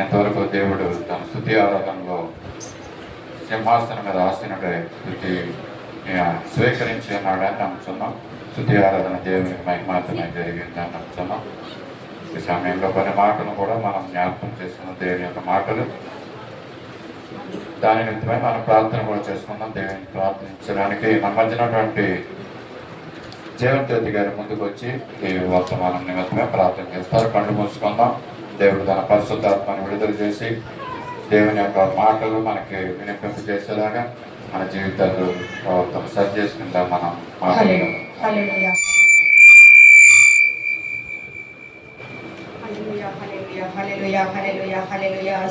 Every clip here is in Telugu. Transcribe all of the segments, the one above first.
ఎంతవరకు దేవుడు తన స్తుతి ఆరాధనలో సింహాసనం మీద ఆసీనుడే స్థుతి స్వీకరించి ఉన్నాడని నమ్ముతున్నాం. స్తుతి ఆరాధన దేవునికి మహిమాత్మై జరిగిందని నమ్ముతున్నాం. ఈ సమయంలో కొన్ని మాటలు కూడా మనం జ్ఞాపకం చేసుకున్న దేవుని యొక్క మాటలు, దాని నిమిత్తమై మనం ప్రార్థన కూడా చేసుకుందాం. దేవుని ప్రార్థించడానికి మన మధ్యనటువంటి జీవన్జ్యోతి గారి ముందుకు వచ్చి ఈ వర్తమానం నిమిత్తమే ప్రార్థన చేస్తారు. కళ్ళు మూసుకుందాం. దేవుడు తన పరిశుద్ధాత్మను విడుదల చేసి దేవుని యొక్క మాటలు మనకి వినిపింపు చేసేలాగా మన జీవితాలు సరి చేసుకుందాం. మనం మాట్లాడదాం.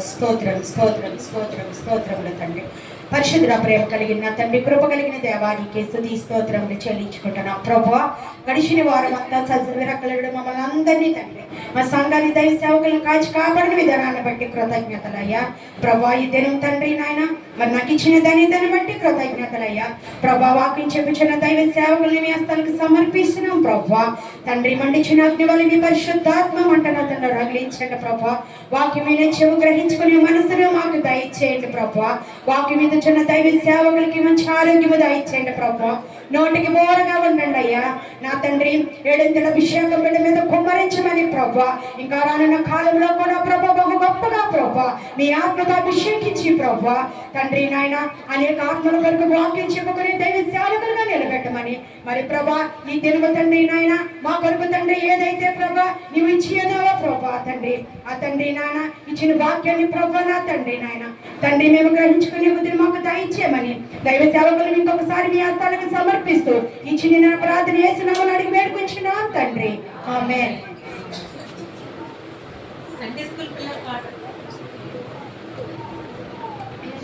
స్తోత్రం స్తోత్రం స్తోత్రం స్తోత్రములు తండ్రి. పరిశుద్ధ ప్రేమ కలిగిన తండ్రి, కృప కలిగిన దేవానికి స్తుతి స్తోత్రములు చెల్లించుకుంటున్నాం. ప్రభువా, గడిచిన వారం అంతా సజీవరకలుడు మమ్మల్ని అందరినీ తండ్రి, మా సంఘాన్ని దైవ సేవకులను కాచి కాపాడిన విధానాన్ని బట్టి కృతజ్ఞతలయ్యా. ప్రభా, ఈ దినం తండ్రి నాయన మరి నాకు ఇచ్చిన దాన్ని బట్టి కృతజ్ఞతలయ్యా. ప్రభా, వాక్యం చెప్పుచున్న దైవ సేవకుల్ని మీ హస్తాలకు సమర్పిస్తున్నాం. ప్రభా తండ్రి, మండిచిన అగ్ని వల్ల మీ పరిశుద్ధాత్మ మంటను తండ్రి రగిలించండి. ప్రభా, వాక్యం మీద చెవు గ్రహించుకునే మనసును మాకు దయచేయండి. ప్రభా, వాక్యం మీద చిన్న దైవ సేవకులకి మంచి ఆరోగ్యము దయచేయండి. ప్రభా, నోటికి బోరగా ఉండండి అయ్యా నా తండ్రి. ఏడంతల అభిషేకం బిడ్డ మీద కుమ్మరించమని ప్రభా, ఇంకా రానున్న కాలంలో కూడా ప్రభా బహు గొప్పగా ప్రభా మీ ఆత్మతో అభిషేకించి ప్రభా తండ్రి నాయన అనేక ఆత్మల వరకు వాక్యం చెప్పుకుని దైవ సేవకులుగా నిలబెట్టమని మరి ప్రభా ఈ తెలుగు తండ్రి నాయన మా కొరకు తండ్రి ఏదైతే ప్రభా నీవు ఇచ్చేదావో ప్రభా తండ్రి, ఆ తండ్రి నాయన ఇచ్చిన వాక్యాన్ని ప్రభా నా తండ్రి నాయన తండ్రి మేము గ్రహించుకునే బుద్ధిని మాకు దయచేయమని దైవ సేవకులు ఇంకొకసారి మీ హస్తాలకు సమర్పిస్తూ ఇచ్చిన ప్రార్థన చేస్తున్నామని అడిగి వేడుకుంటున్నాం తండ్రి. ఆమేన్.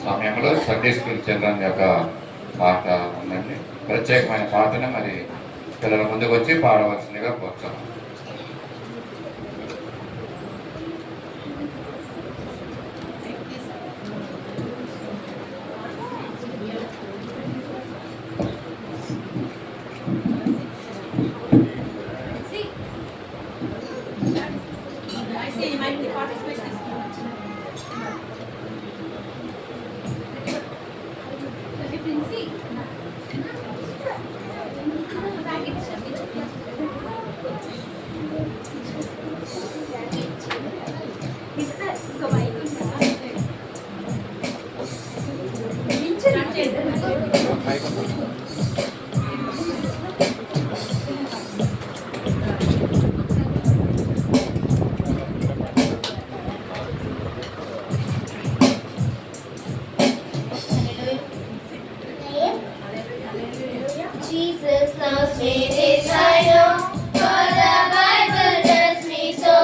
సమయంలో సండే స్కూల్ చిల్డ్రన్ యొక్క పాట ఉందండి. ప్రత్యేకమైన పాటను మరి పిల్లల ముందుకు వచ్చి పాడవలసిందిగా కోరుతున్నాం. Jesus loves me, this I know, for the Bible tells me so.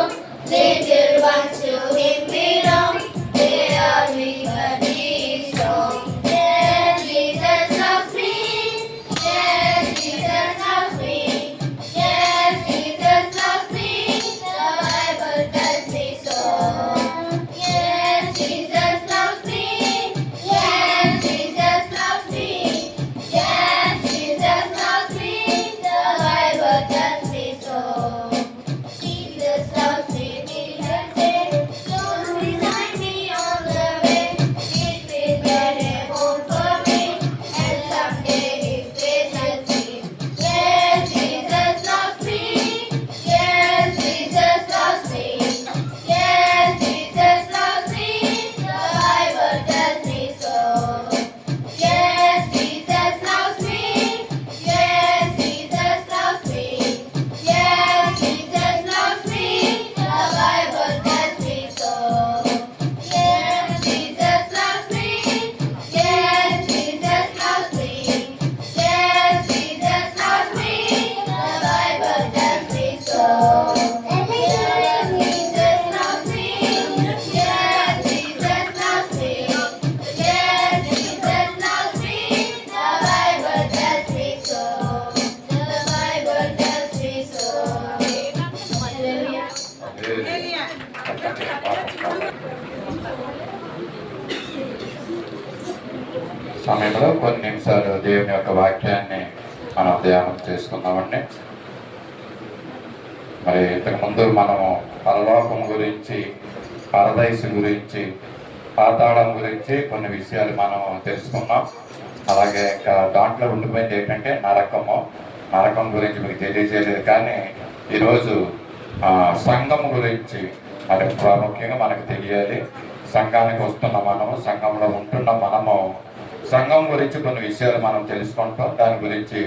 Little ones to Him belong, they are weak but He is strong. Yes, Jesus loves me, yes, Jesus loves me, yes, Jesus loves me, the Bible tells me so. Yes, Jesus loves me, yes, Jesus loves me, yes, Jesus loves me, the Bible tells me so. Jesus loves me, He can say, don't remind me on the way. He's prepared a home for me, and someday His face I'll see. Yes, Jesus loves me, yes, Jesus loves me, yes, Jesus loves me, the Bible tells me so. Yes, Jesus loves me, yes, Jesus loves me, yes, Jesus loves me, the Bible tells me so. Yes, Jesus loves me, yes, Jesus loves me, yes, Jesus loves me, the Bible tells me so. Yes, Jesus loves me, yes, Jesus loves me, yes, Jesus loves me, the Bible tells me so. The Bible tells me so. Hallelujah. సమయంలో కొన్ని నిమిషాలు దేవుని యొక్క వాక్యాన్ని మనం ధ్యానం చేసుకుందామండి. మరి ఇంతకుముందు మనము పరలోకం గురించి, పరదైసు గురించి, పాతాళం గురించి కొన్ని విషయాలు మనం తెలుసుకున్నాం. అలాగే ఇంకా దాంట్లో ఉండిపోయింది ఏంటంటే నరకం గురించి మీకు తెలియజేయలేదు. కానీ ఈరోజు సంఘం గురించి మరి ప్రాముఖ్యంగా మనకు తెలియాలి. సంఘానికి వస్తున్న మనము, సంఘంలో ఉంటున్న మనము, సంఘం గురించి కొన్ని విషయాలు మనం తెలుసుకుంటాం. దాని గురించి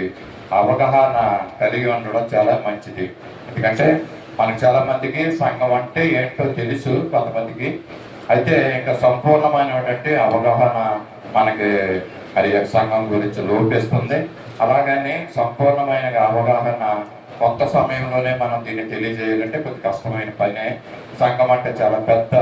అవగాహన కలిగి ఉండడం చాలా మంచిది. ఎందుకంటే మనకు చాలా మందికి సంఘం అంటే ఏంటో తెలుసు కొంతమందికి, అయితే ఇంకా సంపూర్ణమైనటువంటి అవగాహన మనకి మరి సంఘం గురించి లోపిస్తుంది. అలాగని సంపూర్ణమైన అవగాహన కొంత సమయంలోనే మనం దీన్ని తెలియజేయాలంటే కొద్ది కష్టమైన పనే. సంఘం అంటే చాలా పెద్ద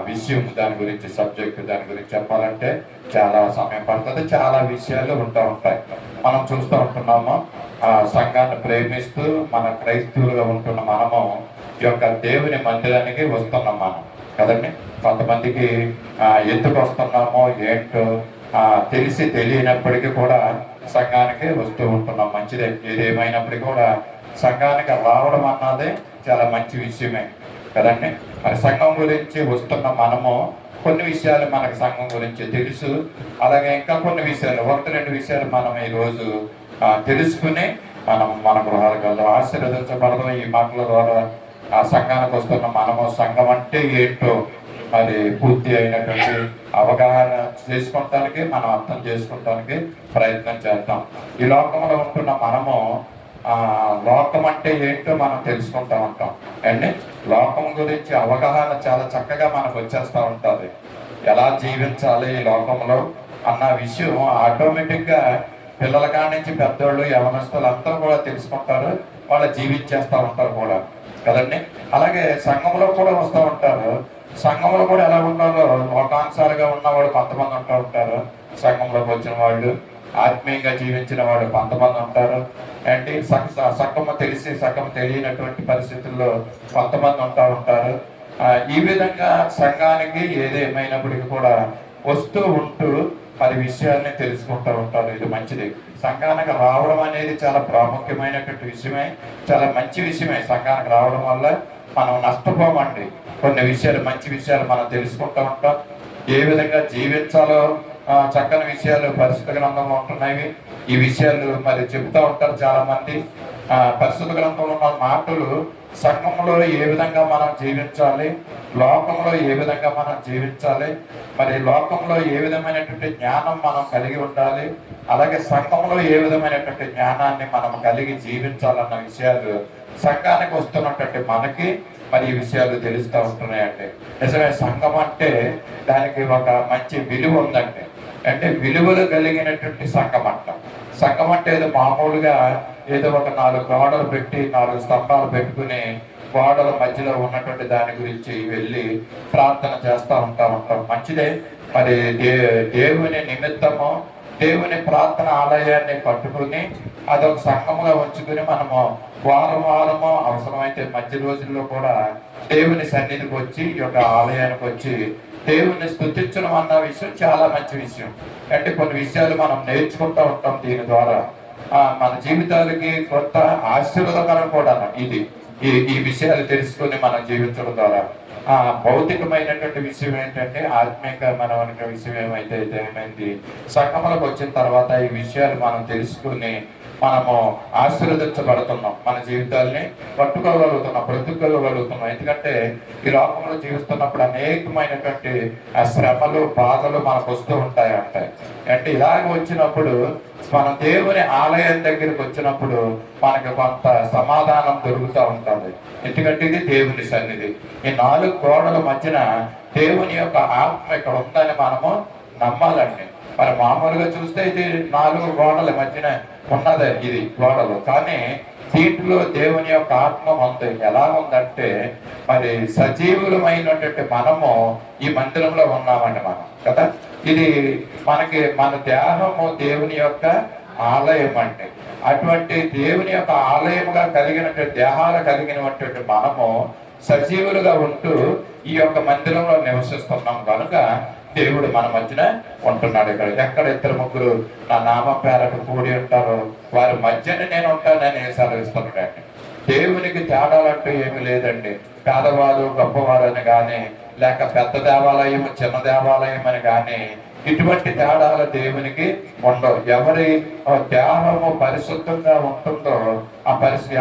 విషయం, దాని గురించి సబ్జెక్టు, దాని గురించి చెప్పాలంటే చాలా సమయం పడుతుంది. చాలా విషయాలు ఉంటాయి. మనం చూస్తూ ఉంటున్నాము, సంఘాన్ని ప్రేమిస్తూ మన క్రైస్తవులుగా ఉంటున్న మనము ఈ యొక్క దేవుని మందిరానికి వస్తున్నాం మనం కదండి. కొంతమందికి ఎందుకు వస్తున్నామో ఏంటో తెలిసి తెలియనప్పటికీ కూడా సంఘానికి వస్తూ ఉంటున్నాం. మంచిదే, ఏదేమైనప్పటికీ కూడా సంఘానికి రావడం అన్నది చాలా మంచి విషయమే కదండి. మరి సంఘం గురించి వస్తున్న మనము కొన్ని విషయాలు మనకు సంఘం గురించి తెలుసు. అలాగే ఇంకా కొన్ని విషయాలు, 1-2 విషయాలు మనం ఈరోజు తెలుసుకుని మన గృహాలకు వెళ్దాం, ఆశీర్వదించబడదాం. ఈ మాటల ద్వారా సంఘానికి వస్తున్న మనము సంఘం అంటే ఏంటో మరి పూర్తి అయినటువంటి అవగాహన చేసుకోవటానికి, మనం అర్థం చేసుకోవటానికి ప్రయత్నం చేద్దాం. ఈ లోకంలో ఉంటున్న మనము లోకం అంటే ఏంటో మనం తెలుసుకుంటూ ఉంటాం అండి. లోకం గురించి అవగాహన చాలా చక్కగా మనకు వచ్చేస్తూ ఉంటుంది. ఎలా జీవించాలి ఈ లోకంలో అన్న విషయం ఆటోమేటిక్గా పిల్లల కాడి నుంచి పెద్దోళ్ళు, యవనస్తులు అంతా కూడా తెలుసుకుంటారు. వాళ్ళు జీవించేస్తూ ఉంటారు కూడా కదండి. అలాగే సంఘంలో కూడా వస్తూ ఉంటారు. సంఘంలో కూడా ఎలా ఉండాలో లోకానుసారంగా ఉన్నవాళ్ళు కొంతమంది ఉంటూ ఉంటారు. సంఘంలోకి వచ్చిన వాళ్ళు, ఆత్మీయంగా జీవించిన వాళ్ళు కొంతమంది ఉంటారు. అంటే సగము తెలిసి సగము తెలియనటువంటి పరిస్థితుల్లో కొంతమంది ఉంటూ ఉంటారు. ఈ విధంగా సంఘానికి ఏదేమైనప్పటికీ కూడా వస్తూ ఉంటూ పది విషయాల్ని తెలుసుకుంటూ ఉంటారు. ఇది మంచిది. సంఘానికి రావడం అనేది చాలా ప్రాముఖ్యమైనటువంటి విషయమే, చాలా మంచి విషయమే. సంఘానికి రావడం వల్ల మనం నష్టపోమండి. కొన్ని విషయాలు, మంచి విషయాలు మనం తెలుసుకుంటూ ఉంటాం. ఏ విధంగా జీవించాలో చక్కని విషయాలు పరిశుద్ధ గ్రంథంలో ఉంటున్నాయి. ఈ విషయాలు మరి చెబుతూ ఉంటారు చాలా మంది. పరిశుద్ధ గ్రంథంలో ఉన్న మాటలు సంఘంలో ఏ విధంగా మనం జీవించాలి, లోకంలో ఏ విధంగా మనం జీవించాలి, మరి లోకంలో ఏ విధమైనటువంటి జ్ఞానం మనం కలిగి ఉండాలి, అలాగే సంఘంలో ఏ విధమైనటువంటి జ్ఞానాన్ని మనం కలిగి జీవించాలన్న విషయాలు సంఘానికి వస్తున్నటువంటి మనకి మరి ఈ విషయాలు తెలుస్తూ ఉంటున్నాయండి. నిజమే, సంఘం అంటే దానికి ఒక మంచి విలువ ఉందండి. అంటే విలువలు కలిగినటువంటి సంఘం అంటాం. సంఘం అంటే ఏదో మామూలుగా ఏదో ఒక 4 గోడలు పెట్టి 4 స్తంభాలు పెట్టుకుని గోడల మధ్యలో ఉన్నటువంటి దాని గురించి వెళ్ళి ప్రార్థన చేస్తూ ఉంటాం. మంచిదే. మరి దేవుని నిమిత్తము, దేవుని ప్రార్థన ఆలయాన్ని పట్టుకుని అదొక సంఘముగా ఉంచుకుని మనము వారము అవసరమైతే మధ్య రోజుల్లో కూడా దేవుని సన్నిధికి వచ్చి ఈ యొక్క ఆలయానికి వచ్చి దేవుని స్తుతించడం అన్న విషయం చాలా మంచి విషయం. అంటే కొన్ని విషయాలు మనం నేర్చుకుంటూ ఉంటాం. దీని ద్వారా మన జీవితాలకి కొత్త ఆశీర్వాదకరం కూడా ఇది. ఈ విషయాలు తెలుసుకుని మనం జీవించడం ద్వారా భౌతికమైనటువంటి విషయం ఏంటంటే ఆత్మీయమైన విషయం ఏమైంది సంఘములకు వచ్చిన తర్వాత ఈ విషయాలు మనం తెలుసుకుని మనము ఆశీర్వదించబడుతున్నాం. మన జీవితాల్ని బ్రతుకోగలుగుతున్నాం. ఎందుకంటే ఈ లోకంలో జీవిస్తున్నప్పుడు అనేకమైనటువంటి శ్రమలు, బాధలు మనకు వస్తూ ఉంటాయి. అంటే ఇలాగ వచ్చినప్పుడు మనం దేవుని ఆలయం దగ్గరికి వచ్చినప్పుడు మనకు కొంత సమాధానం దొరుకుతూ ఉంటుంది. ఎందుకంటే ఇది దేవుని సన్నిధి. ఈ 4 గోడల మధ్యన దేవుని యొక్క ఆత్మ ఇక్కడ ఉందని మనము నమ్మాలండి. మరి మామూలుగా చూస్తే ఇది 4 గోడల మధ్యన ఉన్నదే ఇది గోడలు, కానీ దీంట్లో దేవుని యొక్క ఆత్మ ఉంది. ఎలా ఉందంటే మరి సజీవులమైనటువంటి మనము ఈ మందిరంలో ఉన్నామండి మనం కదా. ఇది మన దేహము దేవుని యొక్క ఆలయం అంటే అటువంటి దేవుని యొక్క ఆలయముగా కలిగినటువంటి దేహాలు కలిగినటువంటి మనము సజీవులుగా ఉంటూ ఈ యొక్క మందిరంలో నివసిస్తున్నాం కనుక దేవుడు మన మధ్యన ఉంటున్నాడు. ఎక్కడ 2-3 నా నామ పేరకు కూడి ఉంటారో వారి మధ్యన నేను ఉంటానని సెలవిస్తున్నాడండి. దేవునికి తేడాలంటూ ఏమీ లేదండి. పేదవారు గొప్పవారు అని కానీ, లేక పెద్ద దేవాలయం చిన్న దేవాలయం అని కానీ, ఇటువంటి తేడాలు దేవునికి ఉండవు. ఎవరి దేహము పరిశుద్ధంగా ఉంటుందో ఆ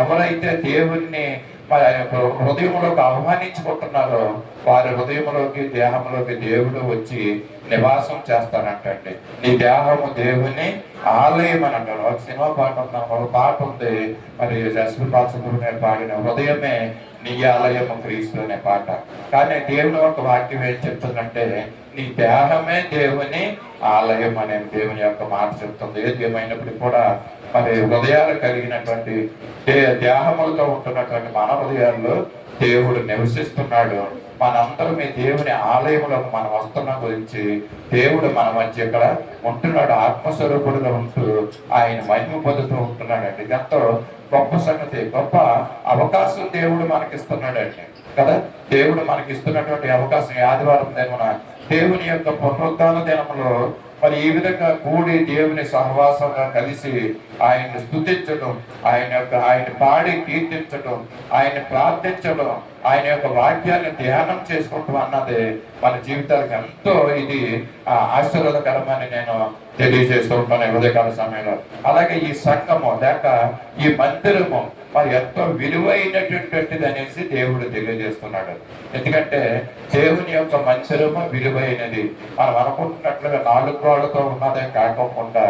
ఎవరైతే దేవుణ్ణి హృదయంలోకి ఆహ్వానించుకుంటున్నారో వారి హృదయంలోకి దేహంలోకి దేవుడు వచ్చి నివాసం చేస్తానంటండి. నీ దేహము దేవుని ఆలయం అని అంటారు. ఒక సినిమా పాట ఉంది, ఒక పాట ఉంది, మరి ఎస్పి బాలసుబ్రహ్మణ్యం పాడిన హృదయమే నీ ఆలయము క్రీస్తు అనే పాట. కానీ దేవుని యొక్క వాక్యం ఏం చెప్తుందంటే నీ దేహమే దేవుని ఆలయం అనే దేవుని యొక్క మాట చెప్తుంది. ఏది ఏమైనప్పటికీ కూడా మరి హృదయాలు కలిగినటువంటి దేహములతో ఉంటున్నటువంటి మన హృదయాల్లో దేవుడు నివసిస్తున్నాడు. మనందరం ఈ దేవుని ఆలయంలో మనం వస్తున్న గురించి దేవుడు మన మధ్య ఇక్కడ ఉంటున్నాడు. ఆత్మస్వరూపుడుగా ఉంటూ ఆయన మహిమ పొందుతూ ఉంటున్నాడండి. ఎంతో గొప్ప సంగతి, గొప్ప అవకాశం దేవుడు మనకిస్తున్నాడండి కదా. దేవుడు మనకి ఇస్తున్నటువంటి అవకాశం ఆదివారం దినమున దేవుని యొక్క పునరుద్ధాన దినములో మరి ఈ విధంగా కూడి దేవుని సహవాసంగా కలిసి ఆయన్ని స్తుతించడం, ఆయన పాడి కీర్తించడం, ఆయన ప్రార్థించడం, ఆయన యొక్క వాక్యాన్ని ధ్యానం చేసుకుంటాం అన్నది మన జీవితాలకు ఎంతో ఇది ఆశీర్వాదకరమని నేను తెలియజేస్తూ ఉంటాను ఉదయకాల సమయంలో. అలాగే ఈ సంఘము లేక ఈ మందిరము మరి ఎంతో విలువైనటువంటిది అనేసి దేవుడు తెలియజేస్తున్నాడు. ఎందుకంటే దేవుని యొక్క మందిరము విలువైనది. మనం అనుకుంటున్నట్లుగా 4 గోడలతో ఉన్నదే కాకుండా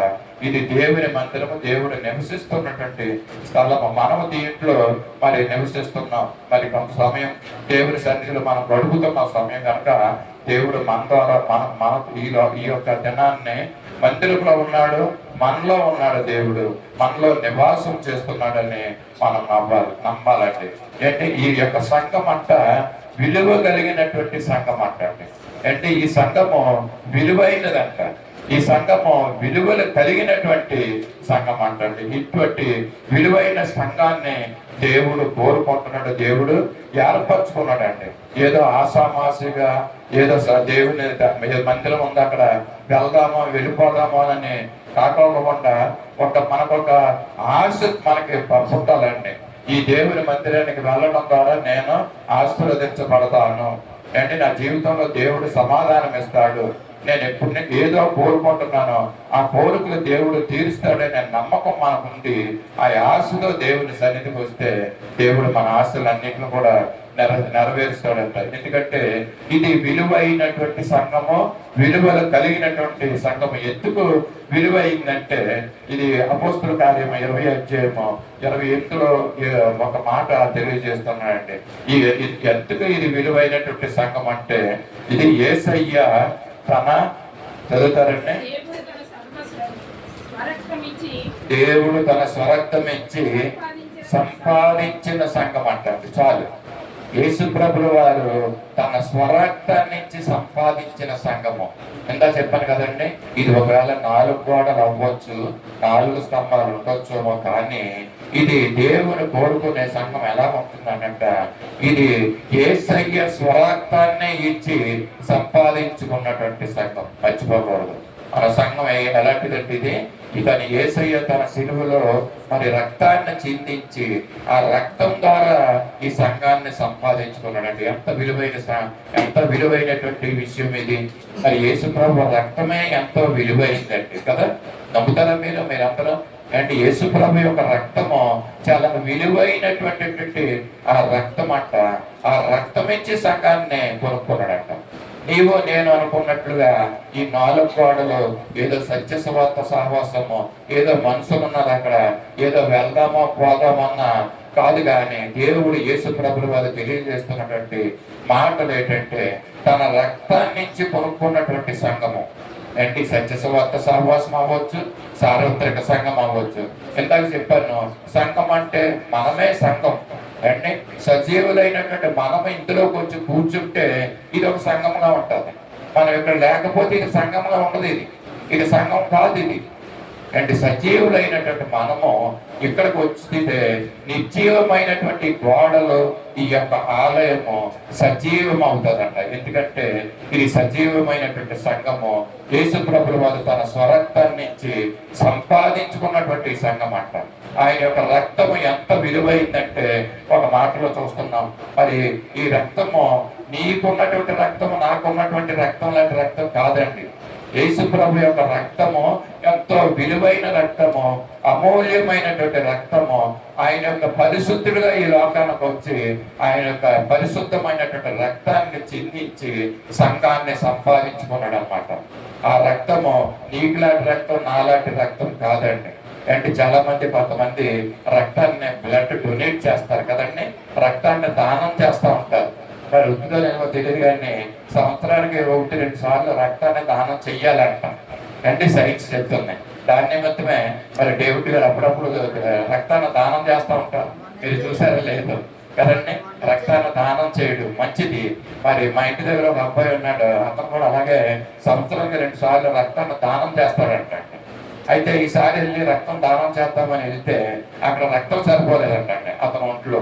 ఇది దేవుని మందిరము, దేవుడు నివసిస్తున్నటువంటి స్థలము. మనము దీంట్లో మరి నివసిస్తున్నాం. మరి కొంత సమయం దేవుని సన్నిధిలో మనం గడుపుతున్న సమయం కనుక దేవుడు మన ద్వారా మన ఈ యొక్క దినాన్ని మందిరంలో ఉన్నాడు, మనలో ఉన్నాడు. దేవుడు మనలో నివాసం చేస్తున్నాడని మనం నమ్మాలండి. అంటే ఈ యొక్క సంఘం అంట విలువ కలిగినటువంటి సంఘం అంటండి. అంటే ఈ సంఘము విలువైనదంట. ఈ సంఘము విలువలు కలిగినటువంటి సంఘం అంటండి. ఇటువంటి విలువైన సంఘాన్ని దేవుడు కోరుకుంటున్నాడు, దేవుడు ఏర్పరచుకున్నాడండి. ఏదో ఆసామాసిగా ఏదో దేవుని మందిరం ఉంది అక్కడ వెళ్దామో వెళ్ళిపోదామో అని కాకోకుండా మనకొక ఆశ మనకి పుట్టాలండి. ఈ దేవుని మందిరానికి వెళ్ళడం ద్వారా నేను ఆశీర్వదించబడతాను అంటే నా జీవితంలో దేవుడు సమాధానం ఇస్తాడు, నేను ఎప్పుడు ఏదో కోరుకుంటున్నానో ఆ కోరికలు దేవుడు తీరుస్తాడనే నమ్మకం మనకుంది. ఆ ఆశతో దేవుని సన్నిధికి వస్తే దేవుడు మన ఆశలన్నింటిని కూడా నెరవేరుస్తాడంట. ఎందుకంటే ఇది విలువైనటువంటి సంఘము, విలువలు కలిగినటువంటి సంఘము. ఎందుకు విలువైందంటే ఇది అపోస్తుల కార్యము 20 అధ్యాయము 28లో ఒక మాట తెలియజేస్తున్నాడండి. ఎందుకు ఇది విలువైనటువంటి సంఘం అంటే ఇది యేసయ్య తన చదువుతారండి దేవుడు తన స్వరక్తం ఇచ్చి సంపాదించిన సంఘం అంటారు. చాలు, యేసు ప్రభుల వారు తన స్వరక్తాన్ని ఇచ్చి సంపాదించిన సంఘము. ఎంత చెప్పాను కదండి, ఇది ఒకవేళ 4 గోడలు అవ్వచ్చు, 4 స్తంభాలు ఉండొచ్చేమో, కానీ ఇది దేవుని కోరుకునే సంఘం ఎలా ఉంటుందనంట ఇది యేసయ్య స్వరక్తాన్ని ఇచ్చి సంపాదించుకున్నటువంటి సంఘం. మర్చిపోకూడదు. మన సంఘం ఎలాంటిదంటే ఇది ఇతని యేసయ్య తన సిలువలో మరి రక్తాన్ని చిందించి ఆ రక్తం ద్వారా ఈ సంఘాన్ని సంపాదించుకున్నాడండి. ఎంత విలువైనటువంటి విషయం ఇది. మరి యేసు ప్రభు రక్తమే ఎంతో విలువైందండి కదా. నమ్ముతారా మీరందరూ? అంటే యేసు ప్రభు యొక్క రక్తము చాలా విలువైనటువంటి ఆ రక్తం అంట. ఆ రక్తం ఇచ్చి సంఘాన్ని కొనుక్కున్నాడంట. నీవు నేను అనుకున్నట్లుగా ఈ 4 గోడలు ఏదో సత్య సువార్త సహవాసము, ఏదో మనుషులు ఉన్నారు అక్కడ, ఏదో వెళ్దామో పోదామన్నా కాదు. కానీ దేవుడు యేసు ప్రభుల వారు తెలియజేస్తున్నటువంటి మాటలు ఏంటంటే తన రక్తాన్ని ఇచ్చి కొనుక్కున్నటువంటి సంఘము. ఏంటి? సత్య సువార్త సహవాసం అవ్వచ్చు, సార్వత్రిక సంఘం అవ్వచ్చు. ఇందాక చెప్పాను, సంఘం అంటే మనమే సంఘం అంటే సజీవులైనటువంటి మనం ఇందులోకి వచ్చి కూర్చుంటే ఇది ఒక సంఘంగా ఉంటుంది. మనం ఇక్కడ లేకపోతే ఇది సంఘంగా ఉండదు. ఇది సంఘం కాదు. ఇది అంటే సజీవులైనటువంటి మనము ఇక్కడికి వచ్చితే నిర్జీవమైనటువంటి గోడలు ఈ యొక్క ఆలయము సజీవం అవుతుందంట. ఎందుకంటే ఇది సజీవమైనటువంటి సంఘము యేసు ప్రభుల వారు తన స్వరక్తాన్ని ఇచ్చి సంపాదించుకున్నటువంటి సంఘం అంట. ఆయన యొక్క రక్తము ఎంత విలువైందంటే ఒక మాటలో చూస్తున్నాం. మరి ఈ రక్తము నీకున్నటువంటి రక్తము నాకున్నటువంటి రక్తం లాంటి రక్తం కాదండి. యేసు ప్రభు యొక్క రక్తము ఎంతో విలువైన రక్తము, అమూల్యమైనటువంటి రక్తము. ఆయన యొక్క పరిశుద్ధుడుగా ఈ లోకానికి వచ్చి ఆయన యొక్క పరిశుద్ధమైనటువంటి రక్తాన్ని చిందించి సంఘాన్ని సంపాదించుకున్నాడు అన్నమాట. ఆ రక్తము నీకులాంటి రక్తం నాలాంటి రక్తం కాదండి. అంటే చాలా మంది కొంతమంది రక్తాన్ని బ్లడ్ డొనేట్ చేస్తారు కదండి, రక్తాన్ని దానం చేస్తూ ఉంటారు. మరి వృద్ధిలో ఏమో తెలియదు కానీ సంవత్సరానికి 1-2 సార్లు రక్తాన్ని దానం చెయ్యాలంట. అంటే సైన్స్ చెప్తున్నాయి. దాని నిమిత్తమే మరి డేవిడ్ గారు అప్పుడప్పుడు రక్తాన్ని దానం చేస్తూ ఉంటారు. మీరు చూసారా లేదు కదండి? రక్తాన్ని దానం చేయడం మంచిది. మరి మా ఇంటి దగ్గర ఒక అబ్బాయి ఉన్నాడు, అతను కూడా అలాగే సంవత్సరానికి 2 సార్లు రక్తాన్ని దానం చేస్తాడంట. అయితే ఈసారి వెళ్ళి రక్తం దానం చేద్దామని వెళ్తే అక్కడ రక్తం సరిపోలేదంటండి అతని ఒంట్లో.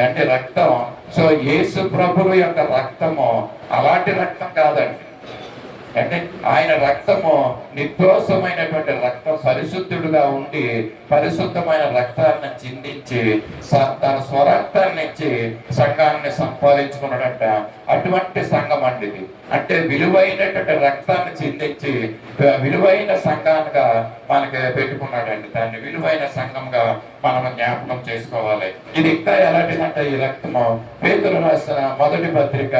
అంటే రక్తం, సో యేసు ప్రభువు యొక్క రక్తము అలాంటి రక్తం కాదండి. అంటే ఆయన రక్తము నిర్దోషమైనటువంటి రక్తం, పరిశుద్ధుడుగా ఉండి పరిశుద్ధమైన రక్తాన్ని చిందించి తన స్వరక్తాన్ని ఇచ్చి సంఘాన్ని సంపాదించుకున్నాడంట. అటువంటి సంఘం అండి ఇది. అంటే విలువైనటువంటి రక్తాన్ని చిందించి విలువైన సంఘాలుగా మనకి పెట్టుకున్నాడండి. దాన్ని విలువైన సంఘంగా మనం జ్ఞాపకం చేసుకోవాలి. ఇది ఇంకా ఎలాంటిదంటే ఈ రక్తము పేతురు రాసిన మొదటి పత్రిక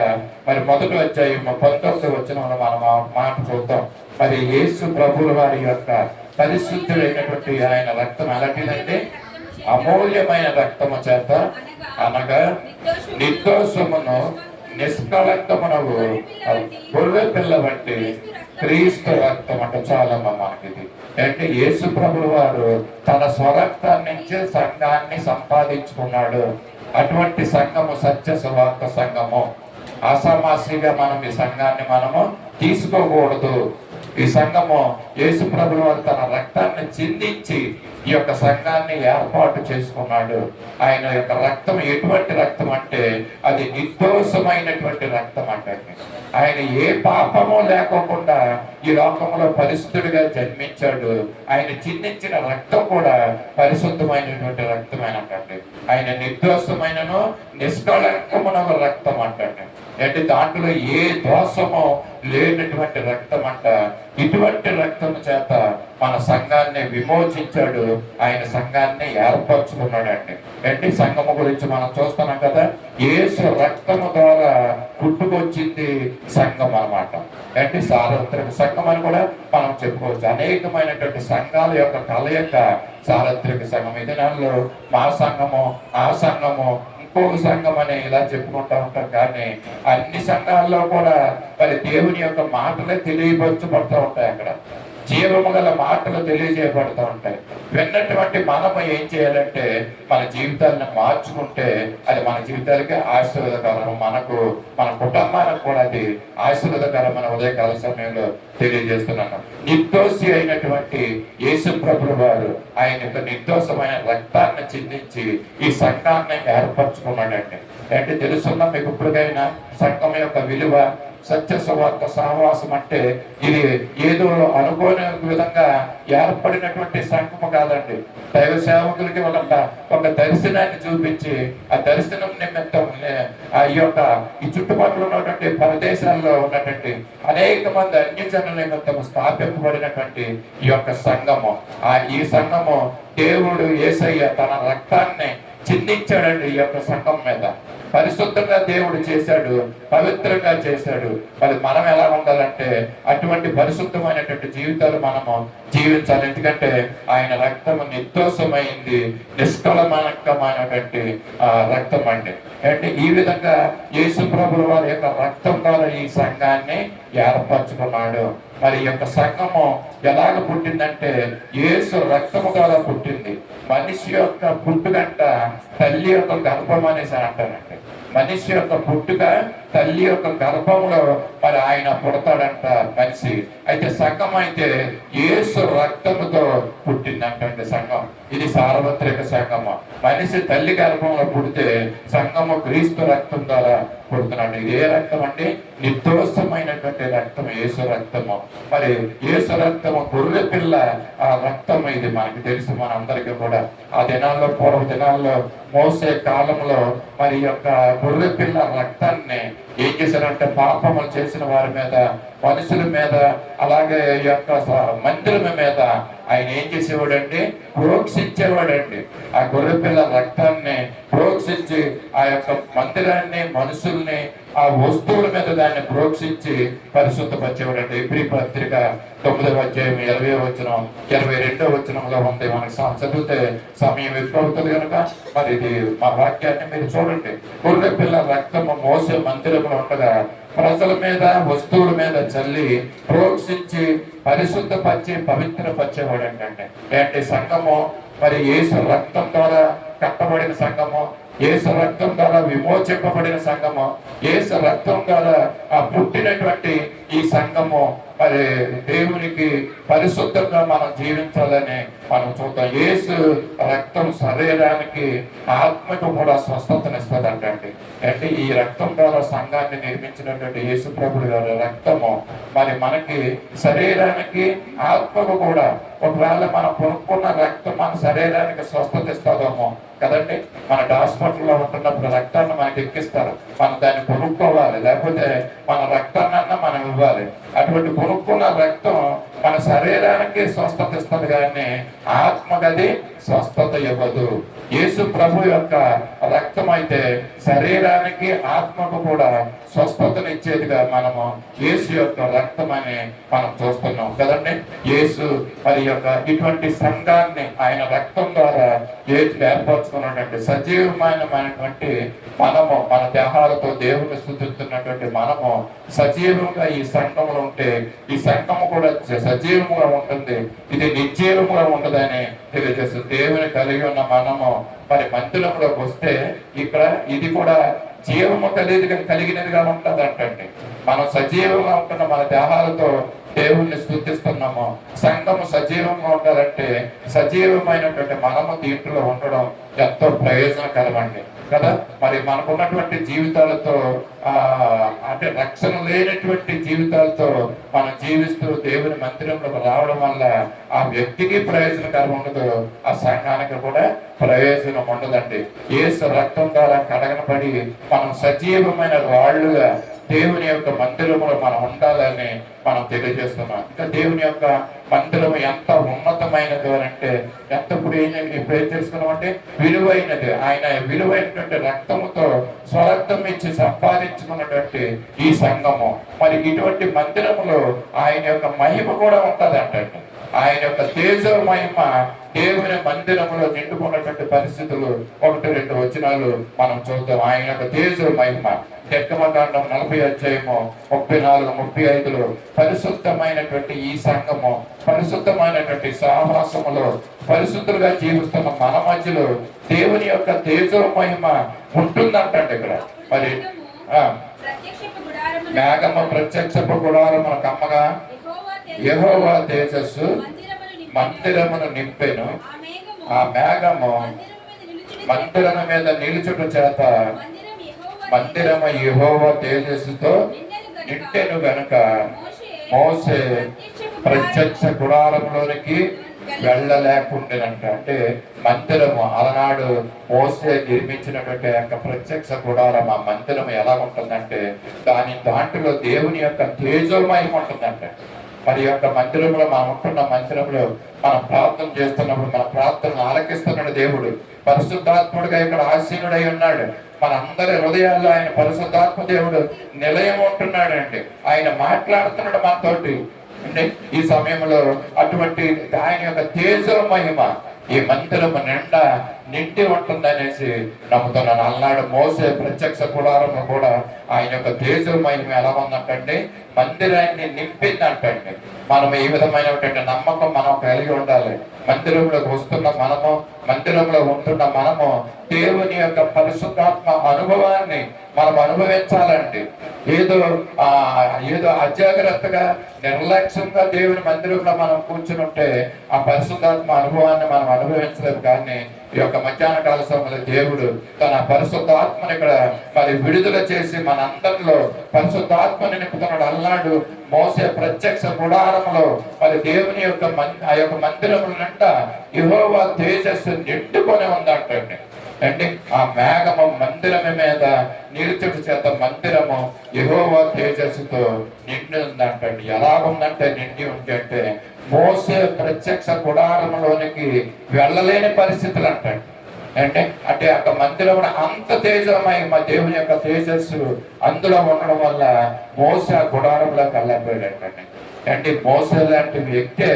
మరి మొదటి అధ్యాయం 19వ వచనంలో మనం మాట చూద్దాం. మరి యేసు ప్రభువుల వారి యొక్క పరిశుద్ధుడైనటువంటి ఆయన రక్తం ఎలాంటిదంటే అమూల్యమైన రక్తము చేత అనగా నిర్దోషమును నిష్కళంకమునకు గొర్రె పిల్ల వంటి క్రీస్తు రక్తం అంటే చాలా మనకిది. అంటే యేసు ప్రభుల వారు తన స్వరక్తాన్ని నుంచి సంఘాన్ని సంపాదించుకున్నాడు. అటువంటి సంఘము సత్య సువార్త సంఘము. ఆసామాసిగా మనం ఈ సంఘాన్ని మనము తీసుకోకూడదు. ఈ సంఘము యేసు ప్రభుల వారు తన రక్తాన్ని చిందించి ఈ యొక్క సంఘాన్ని ఏర్పాటు చేసుకున్నాడు. ఆయన యొక్క రక్తం ఎటువంటి రక్తం అంటే అది నిర్దోషమైనటువంటి రక్తం అంటే ఆయన ఏ పాపము లేకోకుండా ఈ లోకంలో పరిశుద్ధుడిగా జన్మించాడు. ఆయన చిందించిన రక్తం కూడా పరిశుద్ధమైనటువంటి రక్తమైనటువంటి ఆయన నిర్దోషమైనను నిష్కళంకమున రక్తం అంటే అంటే దాంట్లో ఏ దోషము లేనటువంటి రక్తం అంట. ఇటువంటి రక్తం చేత మన సంఘాన్ని విమోచించాడు, ఆయన సంఘాన్ని ఏర్పరచుకున్నాడండి. అంటే సంఘము గురించి మనం చూస్తున్నాం కదా, యేసు రక్తము ద్వారా పుట్టుకొచ్చింది సంఘం అన్నమాట. అంటే సార్వత్రిక సంఘం అని కూడా మనం చెప్పుకోవచ్చు. అనేకమైనటువంటి సంఘాల యొక్క కలయిక సార్వత్రిక సంఘం. ఇది నెలలో మా సంఘము, ఆ సంఘము, ఇంకొక సంఘం అని ఇలా చెప్పుకుంటూ ఉంటాం. కానీ అన్ని సంఘాల్లో కూడా మరి దేవుని యొక్క మాటలే తెలియపరచబడుతూ ఉంటాయి. అక్కడ జీవము గల మాటలు తెలియజేయబడుతూ ఉంటాయి. విన్నటువంటి మనము ఏం చేయాలంటే మన జీవితాలను మార్చుకుంటే అది మన జీవితాలకి ఆశీర్వాదకరం, మనకు మన కుటుంబానికి కూడా అది ఆశీర్వాదకరమైన ఉదయకాల సమయంలో తెలియజేస్తున్నాను. నిర్దోషి అయినటువంటి యేసు ప్రభువు వారు ఆయన యొక్క నిర్దోషమైన రక్తాన్ని చిందించి ఈ సంఘాన్ని ఏర్పరచుకున్నాడండి. అంటే తెలుసున్నా మీకు ఇప్పటికైనా సంఘం యొక్క విలువ, సత్య సువార్త సహవాసం అంటే ఇది ఏదో అనుకోని విధంగా ఏర్పడినటువంటి సంఘము కాదండి. దైవ సేవకులకి ఒక దర్శనాన్ని చూపించి ఆ దర్శనం నిమిత్తం ఈ చుట్టుపక్కల ఉన్నటువంటి ప్రదేశాల్లో ఉన్నటువంటి అనేక మంది అన్యజనుల నిమిత్తం స్థాపింపబడినటువంటి ఈ యొక్క సంఘము. ఈ సంఘము దేవుడు యేసయ్య తన రక్తాన్ని చిందించాడండి ఈ యొక్క సంఘం మీద. పరిశుద్ధంగా దేవుడు చేశాడు, పవిత్రంగా చేశాడు. మరి మనం ఎలా ఉండాలంటే అటువంటి పరిశుద్ధమైనటువంటి జీవితాలు మనము జీవించాలి. ఎందుకంటే ఆయన రక్తము నిర్దోషమైంది, నిష్కళంకమైనటువంటి రక్తం అండి. అంటే ఈ విధంగా యేసు ప్రభువు వారి యొక్క రక్తం ద్వారా ఈ సంఘాన్ని ఏర్పరచుకున్నాడు. మరి ఈ యొక్క సంఘము ఎలాగ పుట్టిందంటే యేసు రక్తము ద్వారా పుట్టింది. మనిషి యొక్క పుట్టుకంట తల్లి యొక్క గర్భం అనేసి అంటారండి. మనిషి యొక్క పుట్టుక తల్లి యొక్క గర్భంలో మరి ఆయన పుడతాడంట మనిషి. అయితే సంఘం అయితే యేసు రక్తముతో పుట్టిందంటండి సంఘం. ఇది సార్వత్రిక సంఘము. మనిషి తల్లి గర్భంలో పుడితే సంఘము క్రీస్తు రక్తం ద్వారా పుడుతున్నాడు. ఇది ఏ రక్తం అంటే నిర్దోషమైనటువంటి రక్తం, యేసు రక్తము. మరి యేసు రక్తము గొర్రె పిల్ల ఆ రక్తం. ఇది మనకి తెలుసు, మనందరికీ కూడా. ఆ దినాల్లో, పూర్వ దినాల్లో, మోసే కాలంలో మరి యొక్క గొర్రె పిల్ల రక్తాన్ని ఏం చేశారంటే పాపములు చేసిన వారి మీద, మనుషుల మీద, అలాగే ఈ యొక్క మందిరం మీద ఆయన ఏం చేసేవాడండి? ప్రోక్షించేవాడండి. ఆ గొర్రె పిల్ల రక్తాన్ని ప్రోక్షించి ఆ యొక్క మందిరాన్ని, మనుషుల్ని, ఆ వస్తువుల మీద దాన్ని ప్రోక్షించి పరిశుద్ధపరిచేవాడండి. ఎబ్రీ పత్రిక 9వ అధ్యాయం 20వ వచనం 22వ వచనంలో ఉంది. మనకి చదివితే సమయం ఎక్కువ అవుతుంది కనుక మరి ఇది మా వాక్యాన్ని మీరు చూడండి. గొర్రె పిల్ల రక్తము మోసే మందిరంలో ఉండగా ప్రజల మీద, వస్తువుల మీద చల్లి ప్రోక్షించి పరిశుద్ధపరిచి పవిత్రపరిచేవాడు అంటే ఏంటి? సంఘము మరి యేసు రక్తం ద్వారా కట్టబడిన సంఘము, యేసు రక్తం ద్వారా విమోచింపబడిన సంఘము, యేసు రక్తం ద్వారా ఆ పుట్టినటువంటి ఈ సంఘము మరి దేవునికి పరిశుద్ధంగా మనం జీవించాలని మనం చూద్దాం. యేసు రక్తం శరీరానికి, ఆత్మకు కూడా స్వస్థతనిస్తుందంటండి. అంటే ఈ రక్తం ద్వారా సంఘాన్ని నిర్మించినటువంటి యేసు ప్రభువు గారి రక్తము మరి మనకి శరీరానికి, ఆత్మకు కూడా, ఒకవేళ మనం కొనుక్కున్న రక్తం మన శరీరానికి స్వస్థత ఇస్తుందేమో కదండి. మన హాస్పిటల్లో ఉంటున్నప్పుడు రక్తాన్ని మనకి ఎక్కిస్తారు, మనం దాన్ని కొనుక్కోవాలి, లేకపోతే మన రక్తాన్ని మనం ఇవ్వాలి. అటువంటి కొనుక్కున్న రక్తం మన శరీరానికి స్వస్థత ఇస్తుంది, కానీ ఆత్మగది స్వస్థత ఇవ్వదు. యేసు ప్రభు యొక్క రక్తం అయితే శరీరానికి, ఆత్మకు కూడా స్వస్థతనిచ్చేదిగా మనము యేసు యొక్క రక్తం అని మనం చూస్తున్నాం కదండి. యేసు మరి యొక్క ఇటువంటి సంఘాన్ని ఆయన రక్తం ద్వారా ఏర్పరచుకున్నటువంటి సజీవమైనటువంటి మనము, మన దేహాలతో దేవుని స్తుతిస్తున్నటువంటి మనము సజీవంగా ఈ సంఘంలో ఉంటే ఈ సంఘము కూడా సజీవంగా ఉంటుంది. ఇది నిర్జీవంగా ఉండదని తెలియజేస్తుంది. దేవుని కలిగి ఉన్న మనము మరి మందిరంలోకి వస్తే ఇక్కడ ఇది కూడా జీవము కలిగినదిగా ఉంటుంది అంటండి. మనం సజీవంగా ఉంటున్న మన దేహాలతో దేవుణ్ణి స్తుతిస్తున్నాము. సంఘము సజీవంగా ఉండాలంటే సజీవమైనటువంటి మనము దీంట్లో ఉండడం ఎంతో ప్రయోజనకరమండి కదా. మరి మనకున్నటువంటి జీవితాలతో అంటే రక్షణ లేనటువంటి జీవితాలతో మనం జీవిస్తూ దేవుని మందిరంలోకి రావడం వల్ల ఆ వ్యక్తికి ప్రయోజనకరం ఉండదు, ఆ సంఘానికి కూడా ప్రయోజనం ఉండదండి. యేసు రక్తం ద్వారా కడగనబడి మనం సజీవమైన రాళ్లుగా దేవుని యొక్క మందిరంలో మనం ఉండాలని మనం తెలియజేస్తున్నాం. ఇంకా దేవుని యొక్క మందిరం ఎంత ఉన్నతమైనది అంటే ఇప్పుడు ఏం తెలుసుకున్నాం అంటే విలువైనది. ఆయన విలువైనటువంటి రక్తముతో స్వరక్తం ఇచ్చి సంపాదించుకున్నటువంటి ఈ సంఘము మరి ఇటువంటి మందిరములో ఆయన యొక్క మహిమ కూడా ఉంటది అంటండి. ఆయన యొక్క తేజ మహిమ దేవుని మందిరంలో నిండుకున్నటువంటి పరిస్థితులు 1-2 వచనాలు మనం చూద్దాం. ఆయన యొక్క తేజ మహిమ నిర్గమకాండం 40 అధ్యాయము 34-35లో పరిశుద్ధమైనటువంటి ఈ సంఘము, పరిశుద్ధమైనటువంటి సహవాసములో పరిశుద్ధులుగా జీవిస్తున్న మన మధ్యలో దేవుని యొక్క తేజో మహిమ ఉంటుందంటండి. ఇక్కడ మరి మేఘము ప్రత్యక్షపు గుడారమున కమ్మగా యెహోవా తేజస్సు మందిరమును నింపెను. ఆ మేఘము మందిరము మీద నిలుచుట చేత మందిరము యెహోవా తేజస్సుతో నిండెను గనుక మోసే ప్రత్యక్ష గుడారంలోనికి వెళ్ళలేకుండానంట. అంటే మందిరము అలనాడు మోసే నిర్మించినటువంటి యొక్క ప్రత్యక్ష గుడారం, ఆ మందిరం ఎలా ఉంటుందంటే దాంట్లో దేవుని యొక్క తేజోమయం ఉంటుందంటే. మరి యొక్క మందిరంలో మనం ఉంటున్న మందిరంలో మనం ప్రార్థన చేస్తున్నప్పుడు మన ప్రార్థనను ఆలకిస్తున్నాడు దేవుడు. పరిశుద్ధాత్ముడిగా ఇక్కడ ఆసీనుడై ఉన్నాడు. మన అందరి హృదయాల్లో ఆయన పరిశుద్ధాత్మ దేవుడు నిలయం ఉంటున్నాడు అండి. ఆయన మాట్లాడుతున్నాడు మనతోటి అంటే ఈ సమయంలో అటువంటి ఆయన యొక్క తేజో మహిమ ఈ మందిరము నిండా నిండి ఉంటుందనేసి నమ్ముతున్నాను. అలనాడు మోసే ప్రత్యక్ష గుడారము కూడా ఆయన యొక్క తేజో మహిమ ఎలా ఉందంటండి, మందిరాన్ని నింపిందంటండి. మనం ఈ విధమైనటువంటి నమ్మకం మనం కలిగి ఉండాలి. మందిరంలోకి వస్తున్న మనము, మందిరంలో ఉంటున్న మనము దేవుని యొక్క పరిశుద్ధాత్మ అనుభవాన్ని మనం అనుభవించాలండి. ఏదో ఏదో అజాగ్రత్తగా నిర్లక్ష్యంగా దేవుని మందిరంలో మనం కూర్చుని ఉంటే ఆ పరిశుద్ధాత్మ అనుభవాన్ని మనం అనుభవించలేదు. కానీ ఈ యొక్క మధ్యాహ్న కాల సమయంలో దేవుడు తన పరిశుద్ధాత్మని ఇక్కడ మరి విడుదల చేసి మనందరిలో పరిశుద్ధాత్మని నింపుతున్నాడు. అల్లాడు మోసే ప్రత్యక్ష గుడారంలో మరి దేవుని యొక్క ఆ యొక్క మందిరములంట యెహోవా తేజస్సు నిండుకొని ఉందంటండి. అంటే ఆ మేఘము మందిరము మీద నిలుచుట చేత మందిరము యెహోవా తేజస్సుతో నిండి ఉందంటండి. ఎలా ఉందంటే నిండి ఉంటే మోసే ప్రత్యక్ష గుడారంలోనికి వెళ్ళలేని పరిస్థితులు అంటండి. అంటే ఆ మందిరం అంత తేజమై మా దేవుని యొక్క తేజస్సు అందులో ఉండడం వల్ల మోసే ఆ గుడారంలోకి వెళ్ళకపోయాడంటండి. అంటే మోసే లాంటి వ్యక్తే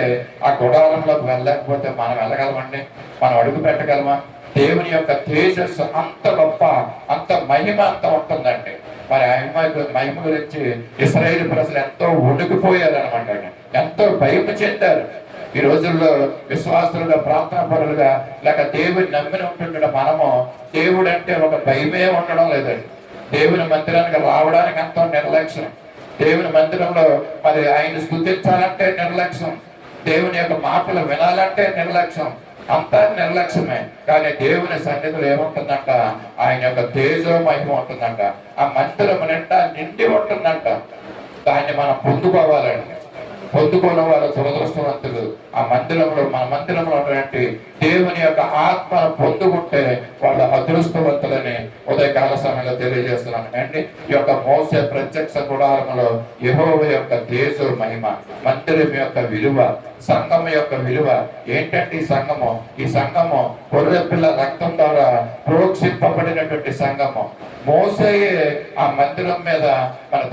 ఆ గుడారంలోకి వెళ్ళలేకపోతే మనం వెళ్ళగలమండి? మనం అడుగు పెట్టగలమా? దేవుని యొక్క తేజస్సు అంత గొప్ప, అంత మహిమ అంత ఉంటుందండి. మరి మహిమ గురించి ఇశ్రాయేలు ప్రజలు ఎంతో వణికిపోయారు అనమాట, ఎంతో భయం చెందారు. ఈ రోజుల్లో విశ్వాసులుగా, ప్రార్థనా పరులుగా, లేక దేవుని నమ్మిన ఉంటుండడం మనము దేవుడు అంటే ఒక భయమే ఉండడం లేదండి. దేవుని మందిరానికి రావడానికి ఎంతో నిర్లక్ష్యం, దేవుని మందిరంలో మరి ఆయన స్తుతించాలంటే నిర్లక్ష్యం, దేవుని యొక్క మాటలు వినాలంటే నిర్లక్ష్యం, అంతా నిర్లక్ష్యమే. కానీ దేవుని సన్నిధిలో ఏముంటుందంట? ఆయన యొక్క తేజో మహిమ ఉంటుందంట. ఆ మందిరం నిండా నిండి ఉంటుందంట. దాన్ని మనం పొందుకోవాలండి. పొందుకోవడం వాళ్ళ దురదృష్టవంతులు. ఆ మందిరంలో, మన మందిరంలో ఉన్నటువంటి దేవుని యొక్క ఆత్మను పొందుకుంటే వాళ్ళ అదృష్టవంతులని ఉదయకాల సమయంలో తెలియజేస్తున్నాను అండి. ఈ యొక్క మోసే ప్రత్యక్ష గుడారంలో యెహోవా యొక్క తేజో మహిమ, మందిరం యొక్క విలువ, సంఘం యొక్క విలువ ఏంటంటే ఈ సంఘము గొర్రె పిల్ల రక్తం ద్వారా ప్రోక్షింపబడినటువంటి సంఘము. మోసేయే ఆ మందిరం మీద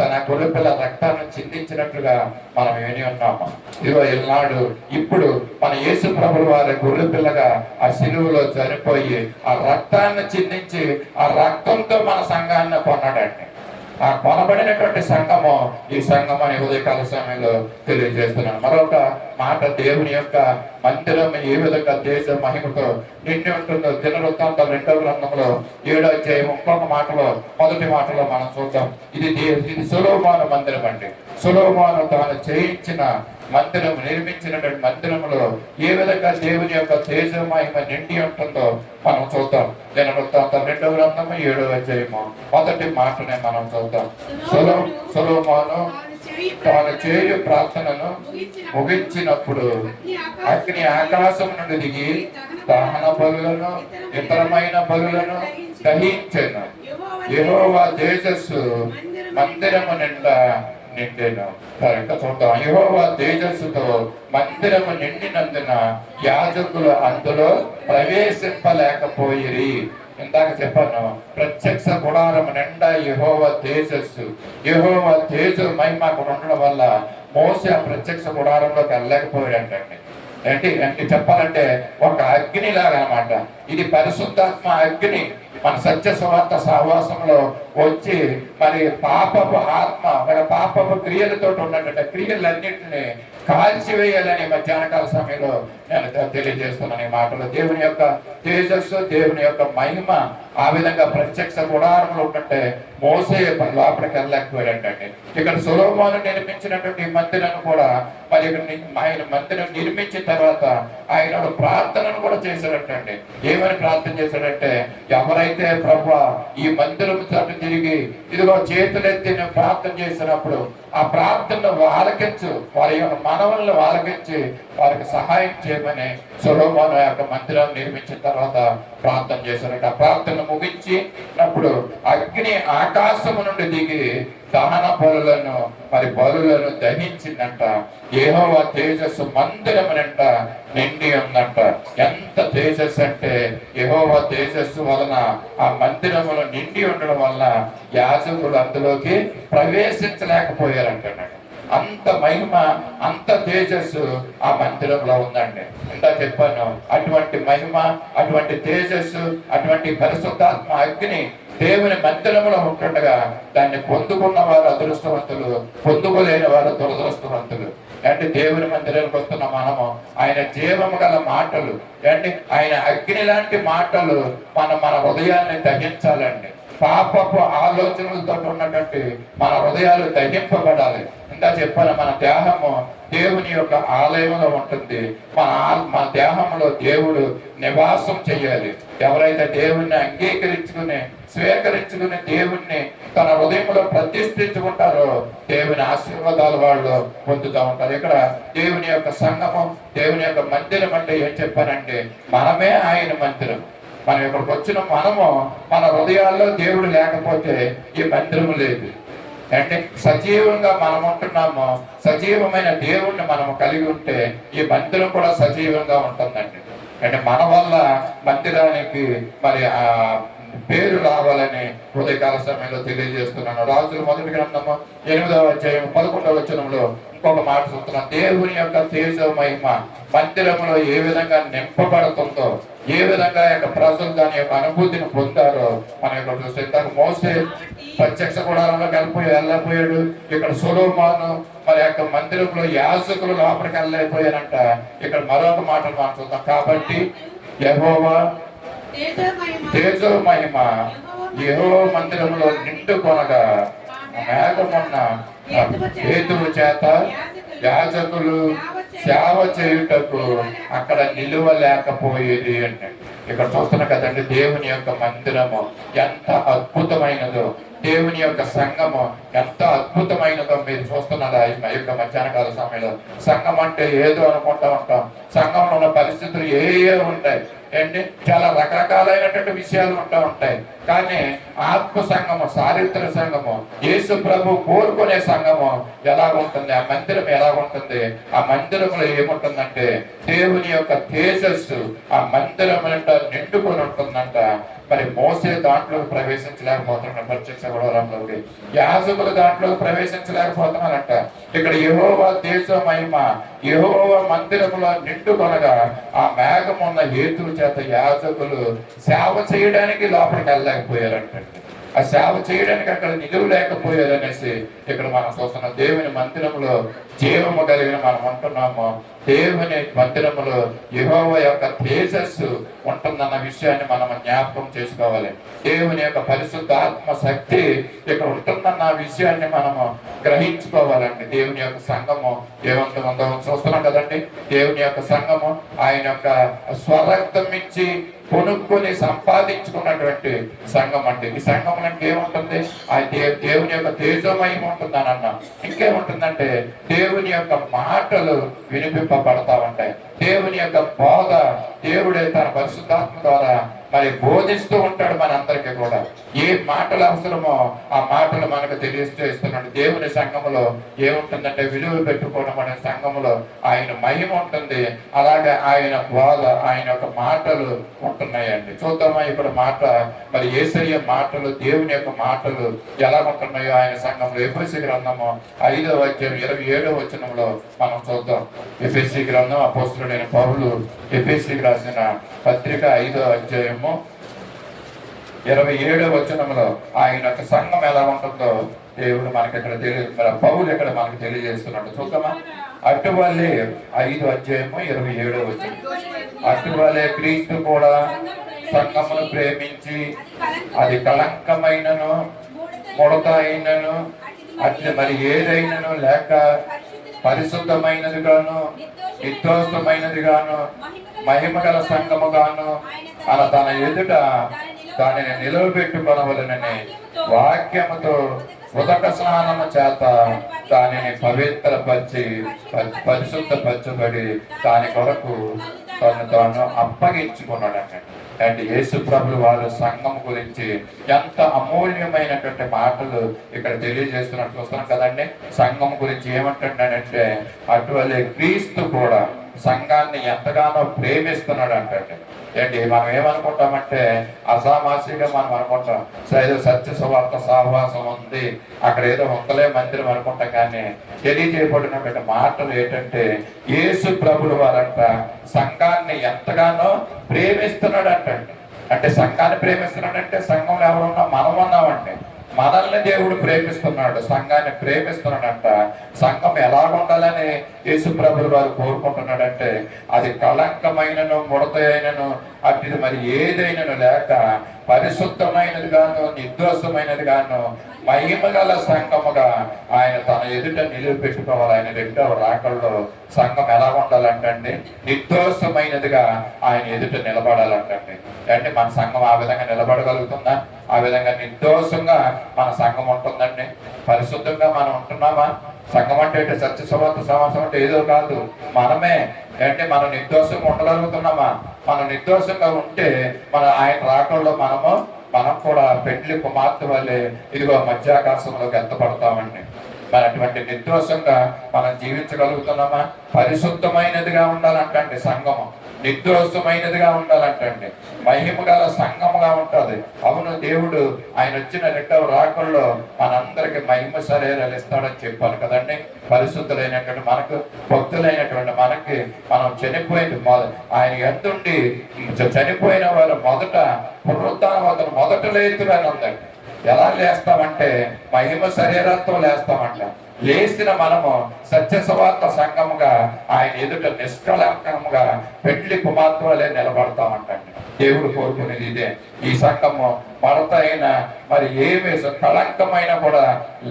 తన గొర్రె పిల్ల రక్తాన్ని చిందించినట్లుగా మనం విని ఉన్నాము. ఇదిగో ఈనాడు ఇప్పుడు మన యేసు ప్రభువు వారి గొర్రె పిల్లగా ఆ శిలువలో చనిపోయి ఆ రక్తాన్ని చిందించి ఆ రక్తంతో మన సంఘాన్ని కొన్నాడండి. ఆ కొనబడినటువంటి సంఘము ఈ సంఘం అని ఉదయకాల సమయంలో తెలియజేస్తున్నాను. మరొక మాట, దేవుని యొక్క మందిరం ఏ విధంగా దేశ మహిమతో నిండి ఉంటుందో దినవృత్తాంతం 2వ గ్రంథంలో 7వ అధ్యాయం ఇంకొక మాటలో, మొదటి మాటలో మనం చూద్దాం. ఇది సొలొమోను మందిరం అండి. సొలొమోను తాను చేయించిన మందిరం, నిర్మించినటువంటి మందిరంలో ఏ విధంగా దేవుని యొక్క తేజ మహిమ నిండి ఉంటుందో మనం చూద్దాం. దినవృత్తాంతం 2వ గ్రంథము 7వ అధ్యాయము మొదటి మాటనే మనం చూద్దాం. సొలొమోను తాను చేయు ప్రార్థనను ముగించినప్పుడు అగ్ని ఆకాశం నుండి దిగి దహన బలులను, ఇతరమైన బలులను దహించెను. యెహోవా తేజస్సు మందిరము నిండా నిండెను. ఇంకా చూద్దాం. యెహోవా తేజస్సుతో మందిరము నిండినందున యాజకులు అందులో ప్రవేశింపలేకపోయిరి. ఇందాక చెప్పాను, ప్రత్యక్ష గుడారం నిండా యెహోవా తేజస్సు, యెహోవా తేజు మహిమ ఉండడం వల్ల మోసే ప్రత్యక్ష గుడారంలోకి వెళ్ళలేకపోయాడంటండి. ఏంటి చెప్పాలంటే ఒక అగ్నిలాగా అన్నమాట. ఇది పరిశుద్ధాత్మ అగ్ని మన సత్య సువార్త సహవాసంలో వచ్చి మరి పాపపు ఆత్మ, మరి పాపపు క్రియలతో ఉన్నటువంటి క్రియలన్నింటినీ కాల్చివేయాలని మధ్యాహ్నకాల సమయంలో నేను తెలియజేస్తున్నాను. ఈ మాటలు దేవుని యొక్క తేజస్సు, దేవుని యొక్క మహిమ ఆ విధంగా ప్రత్యక్ష గుడారంలో ఉంటే మోసే లోపలికి వెళ్ళలేకపోయాడంటండి. ఇక్కడ సొలొమోను నిర్మించినటువంటి మందిరాన్ని కూడా మరి ఆయన మందిరం నిర్మించిన తర్వాత ఆయన ప్రార్థనను కూడా చేశాడంటండి. ఏమని ప్రార్థన చేశాడంటే, ఎవరైతే ప్రభువా ఈ మందిరం చుట్టూ తిరిగి ఇదిగో చేతులెత్తి ప్రార్థన చేసినప్పుడు ఆ ప్రార్థనను ఆలకించు, వారి యొక్క మనవలను ఆలకించి వారికి సహాయం చేయమని సొలొమోను యొక్క మందిరం నిర్మించిన తర్వాత ప్రార్థన చేశారంట. ఆ ప్రార్థన ముగించినప్పుడు అగ్ని ఆకాశము నుండి దిగి దహన బలులను, మరి బలులను దహించిందంట. యెహోవా తేజస్సు మందిరమునంట నిండి ఉందంట. ఎంత తేజస్సు అంటే యెహోవా తేజస్సు వలన ఆ మందిరములో నిండి ఉండడం వల్ల యాజకులు అందులోకి ప్రవేశించలేకపోయారంటున్నాడు. అంత మహిమ, అంత తేజస్సు ఆ మందిరంలో ఉందండి. ఇంత చెప్పాను, అటువంటి మహిమ, అటువంటి తేజస్సు, అటువంటి పరిశుద్ధాత్మ అగ్ని దేవుని మందిరంలో ఉంటుండగా దాన్ని పొందుకున్న వారు అదృష్టవంతులు, పొందుకోలేని వారు దురదృష్టవంతులు. అంటే దేవుని మందిరానికి వస్తున్న మనము ఆయన జీవము గల మాటలు అంటే ఆయన అగ్ని లాంటి మాటలు మన హృదయాన్ని దహించాలండి. పాపపు ఆలోచనలతో ఉన్నటువంటి మన హృదయాలు దహింపబడాలి. ఇంకా చెప్పాను, మన దేహము దేవుని యొక్క ఆలయంలో ఉంటుంది. మన దేహంలో దేవుడు నివాసం చేయాలి. ఎవరైతే దేవుణ్ణి అంగీకరించుకుని స్వీకరించుకుని దేవుణ్ణి తన హృదయంలో ప్రతిష్ఠించుకుంటారో దేవుని ఆశీర్వాదాలు వాళ్ళు పొందుతూ ఉంటారు. ఇక్కడ దేవుని యొక్క సంగమం, దేవుని యొక్క మందిరం అంటే ఏం చెప్పానంటే మనమే ఆయన మందిరం. మనం ఇక్కడికి వచ్చిన మనము మన హృదయాల్లో దేవుడు లేకపోతే ఈ మందిరము లేదు. అంటే సజీవంగా మనం ఉంటున్నాము. సజీవమైన దేవుణ్ణి మనము కలిగి ఉంటే ఈ మందిరం కూడా సజీవంగా ఉంటుందండి. అంటే మన వల్ల మందిరానికి మరి ఆ పేరు రావాలని ఉదయకాల సమయంలో తెలియజేస్తున్నాను. రాజుల మొదటి గ్రంథము 8వ అధ్యాయం 11వ వచనంలో ఇంకొక మాట చూస్తున్నాం. దేవుని యొక్క తేజ మహిమ మందిరంలో ఏ విధంగా నింపబడుతుందో, ఏ విధంగా యొక్క ప్రజలు దాని యొక్క అనుభూతిని పొందారో మనం ఇక్కడ చూస్తే, ఇందాక మోసే ప్రత్యక్ష గుడారంలో వెళ్ళిపోయాడు. ఇక్కడ సొలొమోను మరి యొక్క మందిరంలో యాజకులు లోపలికి వెళ్ళలేకపోయారంట. ఇక్కడ మరొక మాట మనం చూద్దాం. కాబట్టి యెహోవా తేజో మహిమ యెహోవా మందిరంలో నిండుకొనగా మేఘమున్న హేతువు చేత యాజకులు సేవ చేయుటకు అక్కడ నిలువలేకపోయేది అంటే ఇక్కడ చూస్తున్నా కదండి. దేవుని యొక్క మందిరము ఎంత అద్భుతమైనదో, దేవుని యొక్క సంఘము ఎంత అద్భుతమైనదో మీరు చూస్తున్నారా ఈ యొక్క మధ్యాహ్న కాల సమయంలో. సంఘం అంటే ఏదో అనుకుంటా ఉంటాం. సంఘంలో ఉన్న పరిస్థితులు ఏ ఉంటాయి ఏంటి, చాలా రకరకాలైనటువంటి విషయాలు ఉంటాయి. కానీ ఆత్మ సంఘము, చారిత్ర సంఘము, యేసు ప్రభు కోరుకునే సంఘము ఎలాగుంటుంది, ఆ మందిరం ఎలాగుంటుంది, ఆ మందిరంలో ఏముంటుందంటే దేవుని యొక్క తేజస్సు ఆ మందిరం నిండుకొని ఉంటుందంట. మరి మోసే దాంట్లోకి ప్రవేశించలేకపోతున్నాడు, ప్రత్యక్ష గుడారంలోకి. యాజకులు దాంట్లోకి ప్రవేశించలేకపోతున్నారంట. ఇక్కడ యెహోవా తేజ మహిమ యెహోవా మందిరంలో నిండుకొనగా ఆ మేఘం ఉన్న హేతువు చేత యాజకులు సేవ చేయడానికి లోపలికి వెళ్ళలేకపోయారంట. ఆ సేవ చేయడానికి అక్కడ నిలువ లేకపోయారు అనేసి ఇక్కడ మనం చూస్తున్నాం. దేవుని మందిరంలో జీవము కలిగిన మనం ఉంటున్నాము. దేవుని మందిరములో యెహోవా యొక్క తేజస్సు ఉంటుందన్న విషయాన్ని మనం జ్ఞాపకం చేసుకోవాలి. దేవుని యొక్క పరిశుద్ధాత్మ శక్తి ఇక్కడ ఉంటుందన్న విషయాన్ని మనము గ్రహించుకోవాలండి. దేవుని యొక్క సంఘము ఏమంటుందో చూస్తున్నాం కదండి. దేవుని యొక్క సంఘము ఆయన యొక్క స్వరక్తం ఇచ్చి కొనుక్కొని సంపాదించుకున్నటువంటి సంఘం అంటే ఈ సంఘం అంటే ఏముంటుంది, ఆ దేవుని యొక్క తేజోమయం ఉంటుంది అని అన్నా. ఇంకేముంటుందంటే దేవుని యొక్క మాటలు వినిపింపబడతా ఉంటాయి. దేవుని యొక్క బోధ దేవుడే తన పరిశుద్ధాత్మ ద్వారా మరి బోధిస్తూ ఉంటాడు మనందరికీ కూడా. ఏ మాటలు అవసరమో ఆ మాటలు మనకు తెలియజేస్తున్నాడు. దేవుని సంఘములో ఏముంటుందంటే విలువ పెట్టుకోవడం అనే సంఘములో ఆయన మహిమ ఉంటుంది. అలాగే ఆయన బోధ, ఆయన యొక్క మాటలు ఉంటున్నాయండి. చూద్దామా ఇప్పుడు మాట మరి యేసయ్య మాటలు, దేవుని యొక్క మాటలు ఎలా ఉంటున్నాయో ఆయన సంఘంలో. ఎఫెసీ గ్రంథము 5వ అధ్యాయం 27వ వచనంలో మనం చూద్దాం. ఎఫెసీ గ్రంథం అపోస్తలుడైన పౌలు ఎఫెసీకి రాసిన పత్రిక 5వ అధ్యాయము 27వ వచనంలో ఆయన యొక్క సంఘం ఎలా ఉంటుందో దేవుడు మనకి ఇక్కడ పౌలు ఇక్కడ మనకు తెలియజేస్తున్నాడు. చూద్దామా. అటువలే 5వ అధ్యాయము 27వ వచనం. అటువలే క్రీస్తు కూడా సంఘమును ప్రేమించి అది కళంకమైనను ముడత అయినను అట్లా మరి ఏదైనను లేక పరిశుద్ధమైనది గాను నిర్దోషమైనది గాను మహిమ గల సంఘము గాను అలా తన ఎదుట దానిని నిలవబెట్టుకొనవలనని వాక్యముతో ఉదక స్నానము చేత దానిని పవిత్రపరిచి పరిశుద్ధపరచబడి దాని కొరకు తాను అప్పగించుకున్నాడు. అంటే యేసు ప్రభులు వారు సంఘం గురించి ఎంత అమూల్యమైనటువంటి మాటలు ఇక్కడ తెలియజేస్తున్నట్టు చూస్తున్నాం కదండి. సంఘం గురించి ఏమంటున్నాడంటే అటువలే క్రీస్తు కూడా సంఘాన్ని ఎంతగానో ప్రేమిస్తున్నాడు అంటే. ఏంటి మనం ఏమనుకుంటామంటే అసామాసిగా మనం అనుకుంటాం ఏదో సత్య సువార్త సహవాసం ఉంది, అక్కడ ఏదో ఉందలే మందిరం అనుకుంటాం. కానీ తెలియజేయబడినటువంటి మాటలు ఏంటంటే యేసు ప్రభులు వారంట సంఘాన్ని ఎంతగానో ప్రేమిస్తున్నాడు అంటే. అంటే సంఘాన్ని ప్రేమిస్తున్నాడంటే సంఘంలో ఎవరున్నా మనం ఉన్నామంటే మనల్ని దేవుడు ప్రేమిస్తున్నాడు, సంఘాన్ని ప్రేమిస్తున్నాడంట. సంఘం ఎలా ఉండాలని యేసు ప్రభులు వారు కోరుకుంటున్నాడంటే అది కళంకమైనను ముడత అయినను అట్టిది మరి ఏదైనను లేక పరిశుద్ధమైనది గాను నిర్దోషమైనది గాను మహిమ గల సంఘముగా ఆయన తన ఎదుట నిలబెట్టుకోవాలి. ఆయన రెండవ రాకల్లో సంఘం ఎలా ఉండాలంటండి, నిర్దోషమైనదిగా ఆయన ఎదుట నిలబడాలంటండి. అంటే మన సంఘం ఆ విధంగా నిలబడగలుగుతుందా? ఆ విధంగా నిర్దోషంగా మన సంఘం ఉంటుందండి. పరిశుద్ధంగా మనం ఉంటున్నామా? సంఘం అంటే సత్య సువార్త సమాసం అంటే ఏదో కాదు, మనమే. అంటే మనం నిర్దోషంగా ఉండగలుగుతున్నామా? మనం నిర్దోషంగా ఉంటే మన ఆయన రాకల్లో మనం కూడా పెండ్లి కుమార్తె వల్లే ఇదిగో మధ్యాకాశంలోకి ఎత్తపడతామండి. మరి అటువంటి నిర్దోషంగా మనం జీవించగలుగుతున్నామా? పరిశుద్ధమైనదిగా ఉండాలంటండి సంఘము, నిర్దోషమైనదిగా ఉండాలంటండి, మహిమ గల సంఘముగా ఉంటుంది. అవును, దేవుడు ఆయన వచ్చిన రెండవ రాకల్లో మనందరికి మహిమ శరీరాలు ఇస్తాడని చెప్పాను కదండి. పరిశుద్ధులైనటువంటి మనకు, భక్తులైనటువంటి మనకి మనం చనిపోయింది ఆయన ఎంతుండి చనిపోయిన వారు మొదట పునరుత్థానం మొదట లేతులని ఉందండి. ఎలా లేస్తామంటే మహిమ శరీరంతో లేస్తామంట. లేచిన మనము సత్య సువార్త సంఘముగా ఆయన ఎదుట నిష్కలంకముగా పెండ్లి కుమార్తెలే నిలబడతామంటండి. దేవుడు కోరుకునేది ఇదే. ఈ సంఘము మడత అయిన మరి ఏమి కళంకమైన కూడా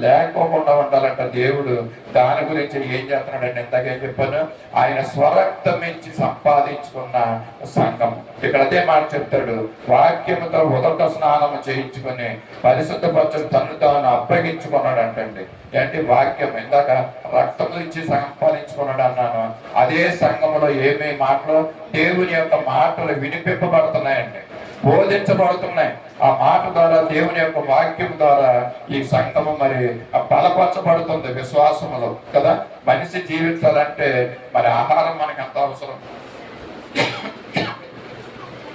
లేకోకుండా ఉండాలంట. దేవుడు దాని గురించి ఏం చేస్తున్నాడండి? ఇంతకే చెప్పాను, ఆయన స్వరక్తం ఇచ్చి సంపాదించుకున్న సంఘం. ఇక్కడ అదే మాట చెప్తాడు, వాక్యముతో ఉదక స్నానము చేయించుకుని పరిశుద్ధపరచు తను తాను అప్పగించుకున్నాడు అంటండి. అంటే వాక్యం, ఇందాక రక్తం ఇచ్చి సంపాదించుకున్నాడు అన్నాను. అదే సంఘములో ఏమే మాటలు, దేవుని యొక్క మాటలు వినిపింపబడుతున్నాయండి, బోధించబడుతున్నాయి. ఆ మాట ద్వారా, దేవుని యొక్క వాక్యం ద్వారా ఈ సంఘము మరి బలపరచబడుతుంది విశ్వాసములో కదా. మనిషి జీవించాలంటే మరి ఆహారం మనకి ఎంత అవసరం.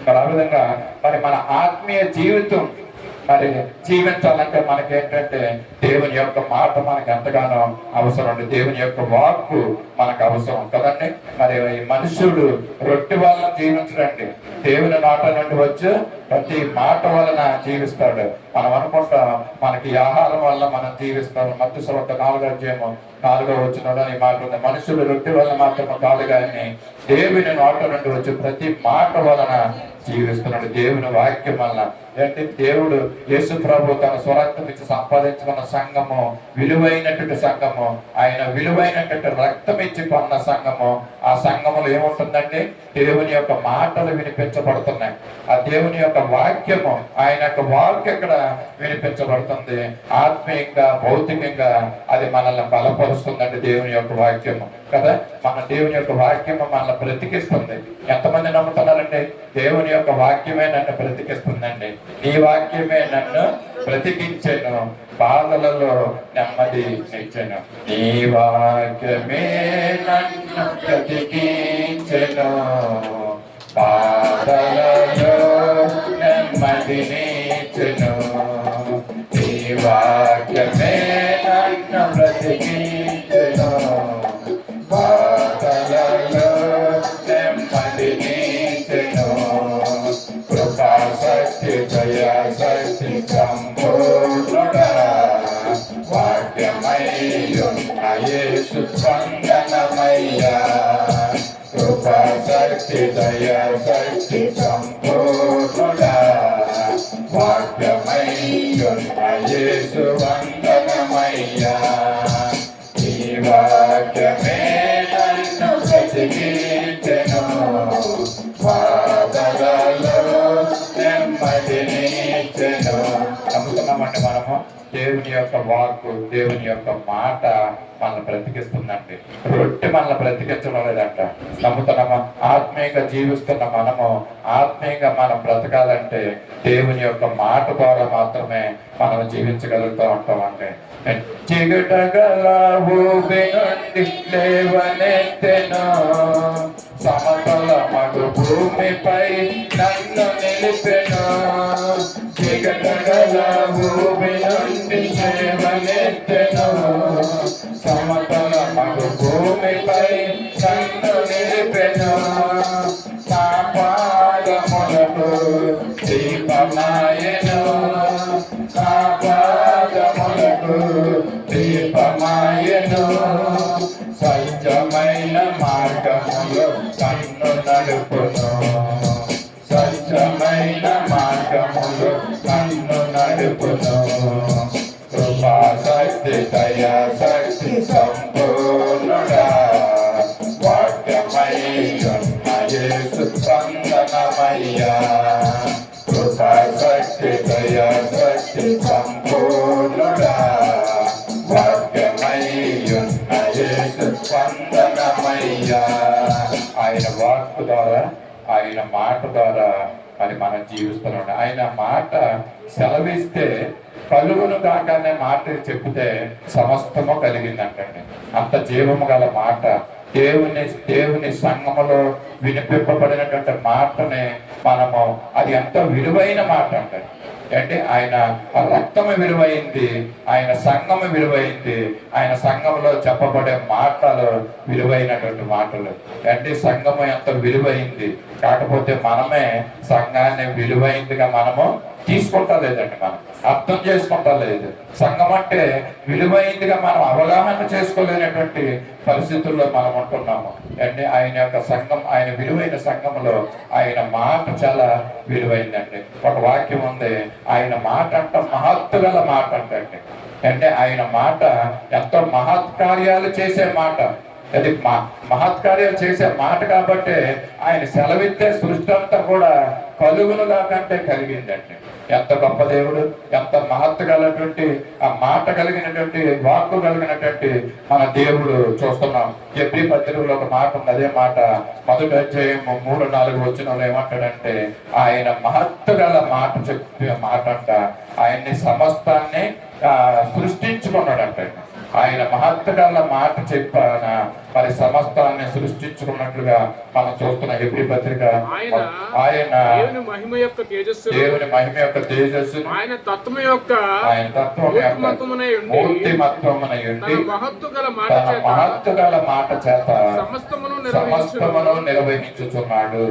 మరి ఆ విధంగా మరి మన ఆత్మీయ జీవితం మరి జీవించాలంటే మనకేంటంటే దేవుని యొక్క మాట మనకు ఎంతగానో అవసరం అండి. దేవుని యొక్క వాక్కు మనకు అవసరం కదండి. మరి మనుషుడు రొట్టె వలన జీవించడండి, దేవుని మాట నుండి వచ్చి ప్రతి మాట వలన జీవిస్తాడు. మనం అనుకుంటాం మనకి ఆహారం వల్ల మనం జీవిస్తాం. మత్తయి సువార్త 4వ అధ్యాయము 4వ వచనంలో ఈ మాట ఉంది, మనుషులు రొట్టె వలన మాత్రమే కాదు కానీ దేవుని నోట నుండి వచ్చి ప్రతి మాట వలన జీవిస్తున్నాడు, దేవుని వాక్యం వలన. అంటే దేవుడు యేసు ప్రభు తన స్వరక్తం ఇచ్చి సంపాదించుకున్న సంఘము విలువైనటువంటి సంఘము, ఆయన విలువైనటువంటి రక్తం ఇచ్చి కొన్న సంఘము. ఆ సంఘములో ఏముంటుందండి? దేవుని యొక్క మాటలు వినిపించబడుతున్నాయి. ఆ దేవుని యొక్క వాక్యము, ఆయన యొక్క వాక్యం ఇక్కడ వినిపించబడుతుంది. ఆత్మీయంగా, భౌతికంగా అది మనల్ని బలపరుస్తుందండి దేవుని యొక్క వాక్యము కదా. మన దేవుని యొక్క వాక్యము మనల్ని బ్రతికిస్తుంది. ఎంతమంది నమ్ముతున్నారండి? దేవుని యొక్క వాక్యమే నన్ను బ్రతికిస్తుందండి. నీ వాక్యమే నన్ను బ్రతికించెను, బాధలలో నెమ్మది ఇచ్చెను. నీ వాక్యమే నన్ను బ్రతికించెను, బాధలలో నెమ్మదినిచ్చెను. నీ వాక్యమే నన్ను బ్రతికించెను, బాధలలో నెమ్మదినిచ్చెను. కృపా శక్తి దయా శక్తి సంపూర్ణుడా, వాక్యమయ్యున్న యేసు వందనమయ్యా. కృపా శక్తి దయా శక్తి సంపూర్ణుడా, వాక్యమయ్యున్న యేసు వందనమయ్యా. ఈ వాక్యమే నన్ను బ్రతికించెను, బాధలలో నెమ్మదినిచ్చెను. నమ్ముతున్నామండి మనము దేవుని యొక్క వాక్కు, దేవుని యొక్క మాట మనల్ని బ్రతికిస్తుందండి. రొట్టె మనల్ని బ్రతికించడం లేదంట. నమ్ముతున్నామా? ఆత్మీయంగా జీవిస్తున్న మనము ఆత్మీయంగా మనం బ్రతకాలంటే దేవుని యొక్క మాట ద్వారా మాత్రమే మనం జీవించగలుగుతూ ఉంటామండి. చిగుటగల ఊబి నుండి లేవనెత్తెను, సమతల మగు భూమిపై నన్ను నిలిపెను. చిగుటగల ఊబి నుండి లేవనెత్తెను, సమతల మగు భూమిపై నన్ను నిలిపెను. నా పాదములకు దీపమాయెను, నా దూరమాయను సత్యమైన మార్గములో కన్ను నడుపును సత్యమైన మార్గములో కన్ను నడుపును కృపా శక్తి దయా శక్తి సంపూర్ణుడా వాక్యమై ఉన్న యేసు వందనమయ్యా కృపా శక్తి దయా శక్తి సంపూర్ణుడా వాక్యమై ఉన్న యేసు వందనమయ్యా. ఆయన వాక్కు ద్వారా ఆయన మాట ద్వారా మరి మనం జీవిస్తున్నాం. ఆయన మాట సెలవిస్తే కలుగును కాకనే మాట చెప్తే సమస్తము కలిగిందంటండి. అంత జీవము గల మాట దేవుని సంఘములో వినిపింపబడినటువంటి మాటని మనము అది ఎంతో విలువైన మాట అంటండి. అంటే ఆయన రక్తము విలువైంది, ఆయన సంఘము విలువైంది, ఆయన సంఘంలో చెప్పబడే మాటలు విలువైనటువంటి మాటలు. అంటే సంఘము ఎంత విలువైంది, కాకపోతే మనమే సంఘాన్ని విలువైందిగా మనము తీసుకుంటా లేదండి, మనం అర్థం చేసుకుంటా లేదు. సంఘం అంటే విలువైందిగా మనం అవగాహన చేసుకోలేనటువంటి పరిస్థితుల్లో మనం ఉంటున్నాము. అంటే ఆయన యొక్క సంఘం, ఆయన విలువైన సంఘంలో ఆయన మాట చాలా విలువైందండి. ఒక వాక్యం ఉంది, ఆయన మాట అంట మహత్తు గల మాట అంటండి. అంటే ఆయన మాట ఎంతో మహత్కార్యాలు చేసే మాట. అది మహత్కార్యాలు చేసే మాట కాబట్టి ఆయన సెలవిస్తే సృష్టి అంతా కూడా కలుగునుగా కంటే కలిగిందండి. ఎంత గొప్ప దేవుడు, ఎంత మహత్తు కలిగినటువంటి ఆ మాట కలిగినటువంటి వాక్కు కలిగినటువంటి మన దేవుడు చూస్తున్నాం. ఎబ్రీ పత్రికలో ఒక మాట ఉంది, అదే మాట మొదటి అధ్యాయం 3-4 వచనంలో ఏమంటాడంటే ఆయన మహత్తు గల మాట చెప్పే మాట అంట. ఆయన్ని సమస్తాన్ని సృష్టించుకున్నాడంట. ఆయన మహత్తు మాట చెప్పాన మరి సమస్తాన్ని సృష్టించుకున్నట్లుగా మనం చూస్తున్న ఎబ్రీ పత్రిక. ఆయన దేవుని మహిమ యొక్క తేజస్సు, ఆయన తత్వం యొక్క మూర్తిమత్వమునై ఉండి తన మహత్తు గల మాట చేత సమస్తమును నిర్వహించుచున్నాడు.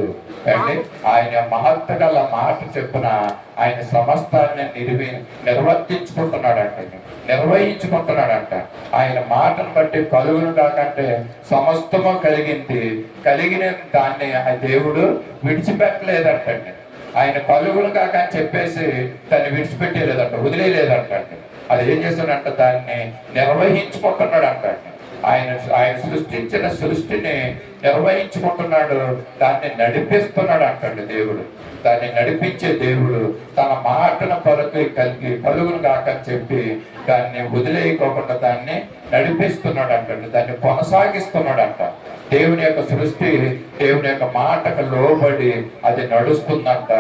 అంటే ఆయన మహత్తు గల మాట చెప్పున ఆయన సమస్తాన్ని నిర్వహించుకుంటున్నాడంట. ఆయన మాటను బట్టి కలుగును కాకంటే సమస్తము కలిగింది. కలిగిన దాన్ని ఆ దేవుడు విడిచిపెట్టలేదంటండి. ఆయన కలుగును కాక అని చెప్పేసి దాన్ని విడిచిపెట్టేలేదంట, వదిలేదంటండి. అది ఏం చేశాడంట, దాన్ని నిర్వహించుకుంటున్నాడు అంటండి. ఆయన సృష్టించిన సృష్టిని నిర్వహించుకుంటున్నాడు, దాన్ని నడిపిస్తున్నాడు అంటండి దేవుడు. దాన్ని నడిపించే దేవుడు తన మాటను కలిగి కలుగును కాక చెప్పి దాన్ని వదిలేయకోకుండా దాన్ని నడిపిస్తున్నాడు అంటండి, దాన్ని కొనసాగిస్తున్నాడంట. దేవుని యొక్క సృష్టి దేవుని యొక్క మాటకు లోబడి అది నడుస్తుందంట.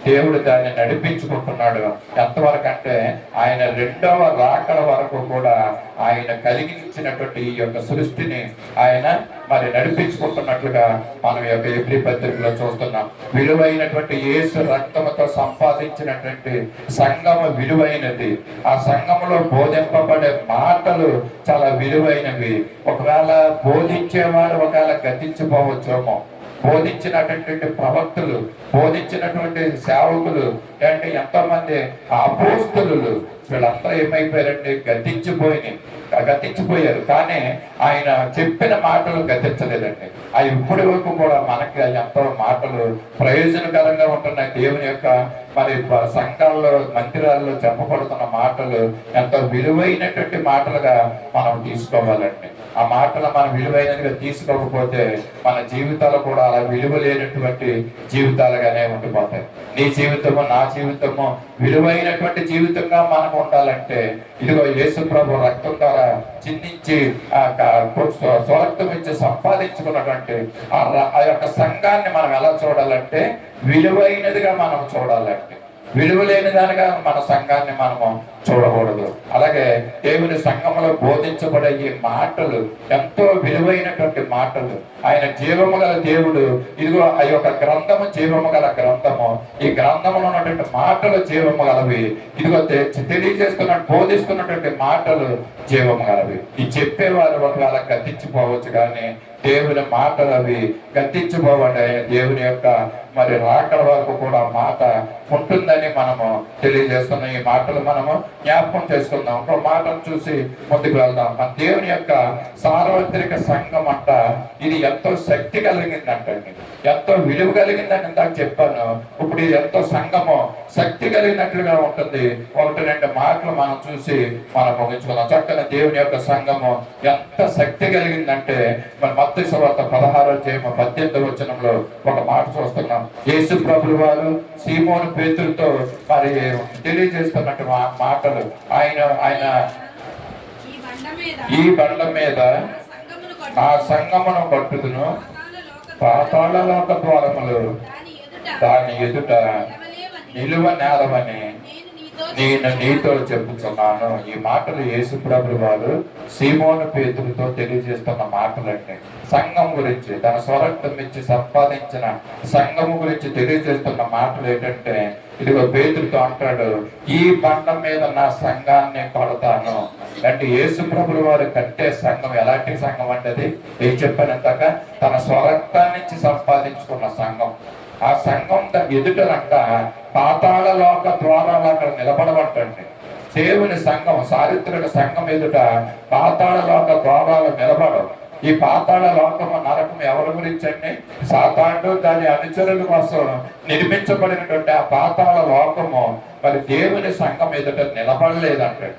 దేవుడు దాన్ని నడిపించుకుంటున్నాడు. ఎంతవరకు అంటే ఆయన 2వ రాకడ వరకు కూడా ఆయన కలిగించినటువంటి ఈ యొక్క సృష్టిని ఆయన మరి నడిపించుకుంటున్నట్లుగా మనం యొక్క ఎబ్రీ పత్రికలో చూస్తున్నాం. విలువైనటువంటి యేసు రక్తముతో సంపాదించినటువంటి సంఘము విలువైనది. ఆ సంఘములో బోధింపబడే మాటలు చాలా విలువైనవి. ఒకవేళ బోధించేవారు ఒకవేళ గతించిపోవచ్చేమో, బోధించినటువంటి ప్రవక్తలు, బోధించినటువంటి సేవకులు, అంటే ఎంతో మంది అపోస్తలులు వీళ్ళంతా ఏమైపోయారంటే గతించిపోయారు. కానీ ఆయన చెప్పిన మాటలు గతించలేదండి. అవి ఇప్పటి వరకు కూడా మనకి ఎంతో మాటలు ప్రయోజనకరంగా ఉంటున్నాయి. దేవుని యొక్క మరి సంఘాల్లో, మందిరాల్లో చెప్పబడుతున్న మాటలు ఎంతో విలువైనటువంటి మాటలుగా మనం తీసుకోవాలండి. ఆ మాటలు మనం విలువైనదిగా తీసుకోకపోతే మన జీవితాలు కూడా అలా విలువ లేనటువంటి జీవితాలుగానే ఉండిపోతాయి. నీ జీవితము, నా జీవితము విలువైనటువంటి జీవితంగా మనకు ఉండాలంటే ఇదిగో యేసు ప్రభు రక్తం ద్వారా చిందించి స్వరక్తం ఇచ్చి సంపాదించుకున్నటువంటి ఆ యొక్క సంఘాన్ని మనం ఎలా చూడాలంటే విలువైనదిగా మనం చూడాలంటే, విలువలేని దానిగా మన సంఘాన్ని మనము చూడకూడదు. అలాగే దేవుని సంఘంలో బోధించబడే ఈ మాటలు ఎంతో విలువైనటువంటి మాటలు. ఆయన జీవము గల దేవుడు. ఇదిగో ఆ యొక్క గ్రంథము జీవము గల గ్రంథము. ఈ గ్రంథంలో ఉన్నటువంటి మాటలు జీవము గలవి. ఇదిగో తెలియజేస్తున్నట్టు బోధిస్తున్నటువంటి మాటలు జీవము గలవి. ఈ చెప్పేవారు ఒకవేళ గతించిపోవచ్చు, కానీ దేవుని మాటలు అవి గతించిపోవండి. దేవుని యొక్క మరి రాకడ వరకు కూడా మాట ఉంటుందని మనము తెలియజేస్తున్నాం. ఈ మాటలు మనము జ్ఞాపకం చేసుకుందాం. ఒక మాటను చూసి ముందుకు వెళ్దాం. మన దేవుని యొక్క సార్వత్రిక సంఘం అంట ఇది ఎంతో శక్తి కలిగిందంటండి, ఎంతో విలువ కలిగిందని ఇందాక చెప్పాను. ఇప్పుడు ఇది ఎంతో సంఘము శక్తి కలిగినట్లుగా ఉంటుంది. ఒకటి రెండు మాటలు మనం చూసి మనం ముగించుకుందాం. చక్కని దేవుని యొక్క సంఘము ఎంత శక్తి కలిగిందంటే మన మత్తయి సువార్త 16:18 ఒక మాట చూస్తున్నాం. యేసు ప్రభువు వారు సీమోను పేతురుతో మరి తెలియజేస్తున్నట్టు మాటలు. ఆయన ఈ బండ మీద ఆ సంగమును కట్టుదును, పాతాళ లోక ద్వారములు దాని ఎదుట నిలువ నేలవని నేను నీతో చెప్పుతున్నాను. ఈ మాటలు యేసు ప్రభువు వారు సీమోను పేతురుతో తెలియజేస్తున్న మాటలండి. సంఘం గురించి, తన స్వరక్తం ఇచ్చి సంపాదించిన సంఘము గురించి తెలియజేస్తున్న మాటలు ఏంటంటే, ఇదిగో పేతురుతో అంటాడు, ఈ బండ మీద నా సంఘాన్ని కొడతాను. అంటే యేసు ప్రభువు వారు కట్టే సంఘం ఎలాంటి సంఘం అంటే అది ఏం చెప్పానంటాక తన స్వరక్తాన్ని ఇచ్చి సంపాదించుకున్న సంఘం. ఆ సంఘం ఎదుటనంట పాతాళ లోక ద్వారాలు అక్కడ నిలబడబట్టండి. దేవుని సంఘం, చారిత్రక సంఘం ఎదుట పాతాళ లోక ద్వారాలు నిలబడవు. ఈ పాతాళ లోకము నరకం ఎవరి గురించి అండి? సాతాను దాని అనుచరుల కోసం నిర్మించబడినటువంటి ఆ పాతాళ లోకము మరి దేవుని సంఘం ఎదుట నిలబడలేదంటే.